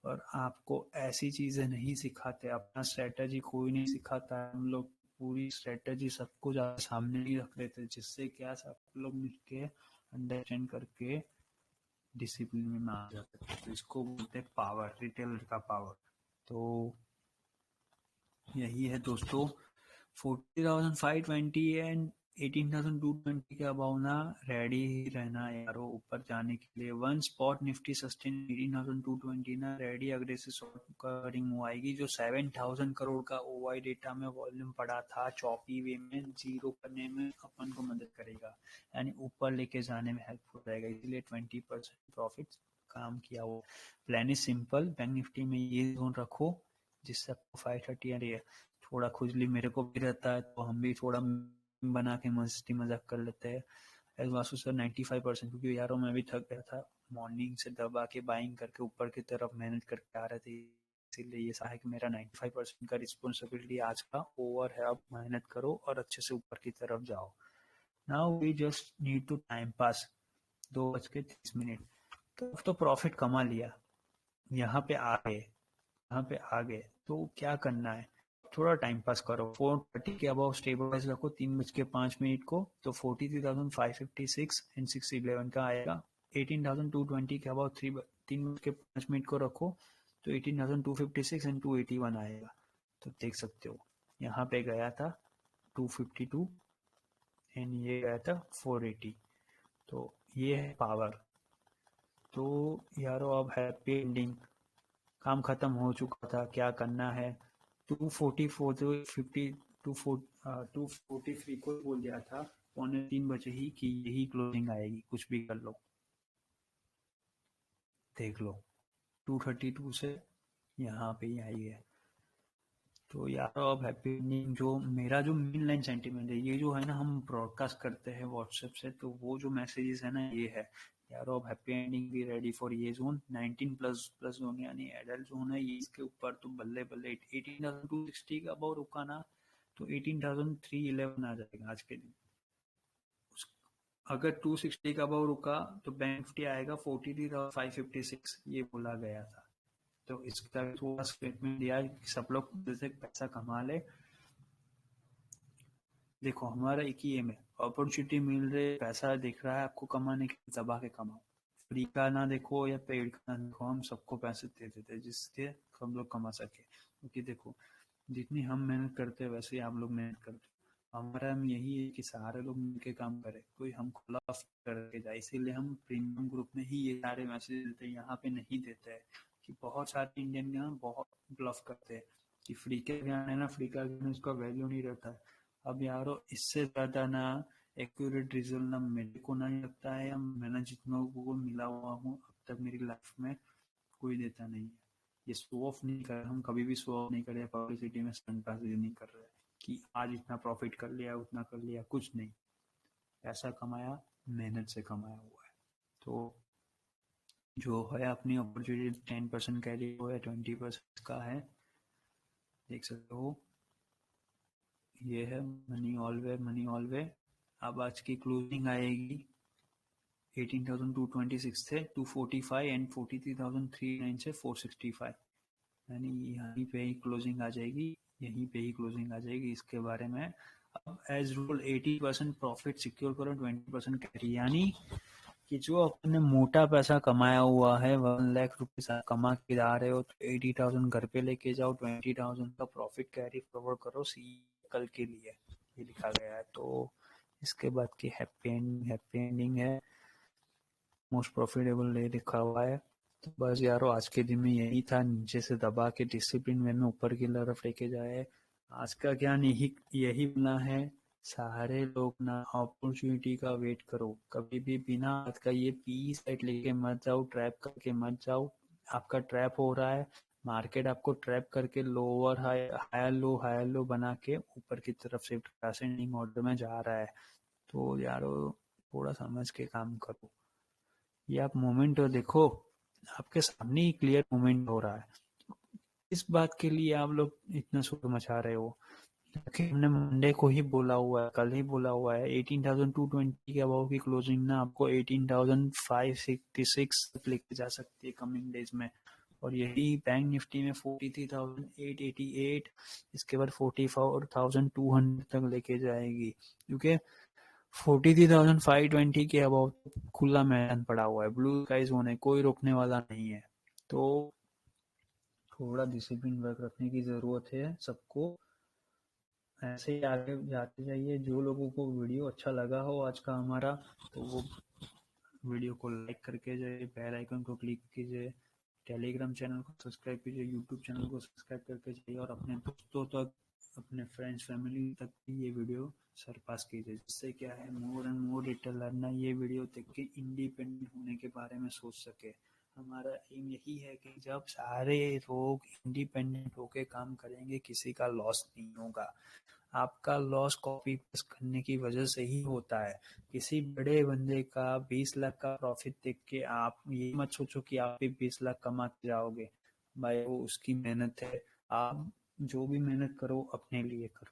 और आपको ऐसी चीजें नहीं सिखाते, अपना स्ट्रेटजी कोई नहीं सिखाता है। हम लोग पूरी स्ट्रेटजी सबको सामने ही रख लेते, जिससे क्या सब लोग मिलके अंडरस्टैंड करके डिसिप्लिन में आ जाते हैं। तो इसको बोलते हैं पावर, रिटेलर का पावर। तो यही है दोस्तों, 40,520 एंड 18,220 के अबाउ ना रेडी ही रहना यारो ऊपर जाने के लिए। वन स्पॉट निफ्टी सस्टेन 18,220 ना ready aggressive short covering move आएगी, जो 7,000 करोड़ का ओवाई डेटा में वॉल्यूम पड़ा था, चॉपी वे में जीरो करने में अपन को मदद करेगा, यानी ऊपर लेके जाने में हेल्पफुल रहेगा। इसलिए 20% प्रॉफिट काम किया हो। Plan is simple, bank Nifty में ये जोन रखो जिससे आपको 530 आ रही है। थोड़ा खुजली मेरे को भी रहता है, तो हम भी थोड़ा बना के मस्ती मजाक कर लेते हैं। एज वासु सर 95%, क्योंकि यारों मैं भी थक गया था, मॉर्निंग से दबा के बाइंग करके ऊपर की तरफ मेहनत करके आ रहे थे, इसीलिए ये सहायक मेरा 95% का रिस्पॉन्सिबिलिटी आज का ओवर है। अब मेहनत करो और अच्छे से ऊपर की तरफ जाओ। Now we just need to time pass. 2:30, तो अब तो प्रॉफिट कमा लिया, यहाँ पे आ गए, यहाँ पे आ गए, तो क्या करना है, थोड़ा टाइम पास करो। 430 के अबाउ स्टेबलाइज रखो 3:05 को, तो 43,556 एंड 611 का आएगा। 18,220 के अबाउ 3:05 को रखो, तो 18,256 एंड 281 आएगा। तो देख सकते हो यहाँ पे गया था 252 एंड ये गया था 480। तो ये है पावर। तो यारो अब हैप्पी एंडिंग, काम खत्म हो चुका था, क्या करना है। 244 तो 50 243 को बोल दिया था 2:45 ही कि यही क्लोजिंग आएगी, कुछ भी कर लो, देख लो 232 से यहाँ पे ही आई है। तो यार अब हैप्पी एंडिंग जो मेरा जो मेन लाइन सेंटीमेंट है, ये जो है ना हम ब्रॉडकास्ट करते हैं व्हाट्सएप से, तो वो जो मैसेजेस है ना ये है यार अब हैप्पी एंडिंग भी रेडी फॉर ये जोन 19 प्लस प्लस जोन यानी एडल्ट जोन है ये, इसके ऊपर तो बल्ले बल्ले 18,260 का बहुत रुका ना, तो 18,311 आ जाएगा आज के दिन। अगर 260 का भाव रुका तो बैंक निफ्टी आएगा 43,556, ये बोला गया था। तो इसका भी थोड़ा स्टेटमेंट दिया है कि सब लोग जैसे पैसा कमा ले। देखो हमारा एक ही एम है, अपॉर्चुनिटी मिल रही, पैसा दिख रहा है आपको कमाने के, दबा के कमाओ, फ्री का ना देखो या पेड का ना देखो, हम सबको पैसे दे देते हैं जिससे हम लोग कमा सके। क्योंकि देखो जितनी हम मेहनत करते हैं वैसे ही आप लोग मेहनत करते हैं, हमारा हम यही है कि सारे लोग मिलकर काम करें, कोई हम खुला करके जाए, इसीलिए हम प्रीमियम ग्रुप में ही ये सारे मैसेज देते हैं, यहाँ पे नहीं देते हैं। कि बहुत सारे इंडियन यहाँ बहुत ब्लफ करते हैं कि फ्री का ज्ञान है ना, फ्री का ज्ञान उसका वैल्यू नहीं रहता है। अब यारो इससे ज्यादा ना एक्यूरेट रिजल्ट ना मेरे को नहीं लगता है, या मैंने जितना लोगों को मिला हुआ हूँ अब तक मेरी लाइफ में कोई देता नहीं है। ये शो ऑफ नहीं कर रहे, हम कभी भी शो ऑफ नहीं कर रहे, पब्लिसिटी में स्टंटबाजी नहीं कर रहे कि आज इतना प्रॉफिट कर लिया उतना कर लिया, कुछ नहीं। पैसा कमाया मेहनत से कमाया हुआ है। तो जो है अपनी अपॉर्चुनिटी 10% कैरी हुआ है, 20% का है, देख सकते हो। ये है मनी ऑलवे, मनी ऑलवे। अब आज की क्लोजिंग आएगी 18,226 थे 245 एंड 43,309 से 465, यानी यहीं पे ही क्लोजिंग आ जाएगी, यहीं पे ही क्लोजिंग आ जाएगी। इसके बारे में अब एज रूल 80% प्रॉफिट सिक्योर करो, 20% कैरी, यानी कि जो आपने मोटा पैसा कमाया हुआ है 1 लाख रुपीज कमा के जा रहे हो, तो 80,000 घर पे लेके जाओ, 20,000 का प्रॉफिट कैरी फॉरवर्ड करो सी कल के लिए, ये लिखा गया है। तो इसके बाद की हैप्पी एंडिंग है, मोस्ट प्रॉफिटेबल डे लिखा हुआ है। तो बस यारो आज के दिन में यही था, नीचे से दबा के डिसिप्लिन वे में ऊपर की तरफ लेके जाए। आज का ज्ञान यही मिला है, सारे लोग ना अपॉर्चुनिटी का वेट करो, कभी भी बिना बात का ये पी साइड लेके मत जाओ, ट्रैप करके मत जाओ। आपका ट्रैप हो रहा है, मार्केट आपको ट्रैप करके लोअर हायर लो बना के ऊपर की तरफ शिफ्ट असेंडिंग ऑर्डर में जा रहा है। तो यारो थोड़ा समझ के काम करो। ये आप मोमेंट देखो, आपके सामने ही क्लियर मोमेंट हो रहा है, इस बात के लिए आप लोग इतना शोर मचा रहे हो। क्योंकि हमने मंडे को ही बोला हुआ है, कल ही बोला हुआ है 18,220 के अबाव की क्लोजिंग ना आपको 18,566 तक लेके जा सकती है कमिंग डेज में। और यही बैंक निफ्टी में 43,888, इसके बाद 44,200 तक लेके जाएगी, क्योंकि 43,520 के अबाव खुला मैदान पड़ा हुआ है, ब्लू स्काइज होने, कोई रोकने वाला नहीं है। तो थोड़ा डिसिप्लिन वर्क रखने की जरूरत है सबको, ऐसे ही आगे जाते जाइए। जो लोगों को वीडियो अच्छा लगा हो आज का हमारा, तो वो वीडियो को लाइक करके जाइए, बेल आइकन को क्लिक कीजिए, टेलीग्राम चैनल को सब्सक्राइब कीजिए, यूट्यूब चैनल को सब्सक्राइब करके जाइए, और अपने दोस्तों तक, अपने फ्रेंड्स फैमिली तक भी ये वीडियो सरपास कीजिए, जिससे क्या है more and more detail learner ये वीडियो देख के इंडिपेंडेंट होने के बारे में सोच सके। हमारा एम यही है कि जब सारे लोग इंडिपेंडेंट होके काम करेंगे किसी का लॉस नहीं होगा। आपका लॉस कॉपी पेस्ट करने की वजह से ही होता है। किसी बड़े बंदे का 20 लाख का प्रॉफिट देख के आप ये मत सोचो कि आप भी 20 लाख कमा के जाओगे, भाई वो उसकी मेहनत है, आप जो भी मेहनत करो अपने लिए करो।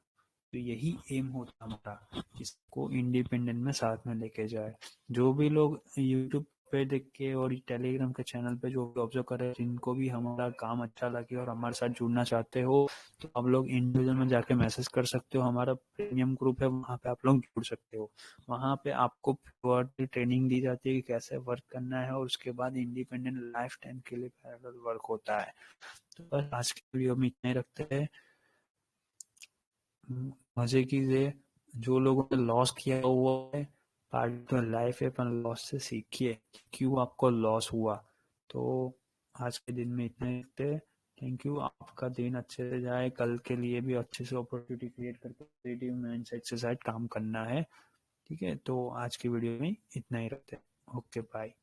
तो यही एम होता हमारा, इसको इंडिपेंडेंट में साथ में लेके जाए। जो भी लोग यूट्यूब पे देख के और टेलीग्राम के चैनल पे जो भी ऑब्जर्व कर रहे हैं, जिनको भी हमारा काम अच्छा लगे और हमारे साथ जुड़ना चाहते हो, तो आप लोग इंडिविजुअल में जाके मैसेज कर सकते हो। हमारा प्रीमियम ग्रुप है, वहाँ पे आप लोग जुड़ सकते हो। वहाँ पे आपको ट्रेनिंग दी जाती है कि कैसे वर्क करना है, और उसके बाद इंडिपेंडेंट लाइफ टाइम के लिए पैरेलल वर्क होता है। तो बस आज की वीडियो में इतना ही रखते हैं, मजे कीजिए। जो लोगों ने लॉस किया हुआ है, पार्ट तो लाइफ है, पर लॉस से सीखिए क्यों आपको लॉस हुआ। तो आज के दिन में इतना ही रखते हैं। थैंक यू, आपका दिन अच्छे से जाए, कल के लिए भी अच्छे से अपॉर्चुनिटी क्रिएट करके पॉजिटिव माइंडसेट से साइड काम करना है। ठीक है, तो आज की वीडियो में इतना ही रखते हैं। Okay bye.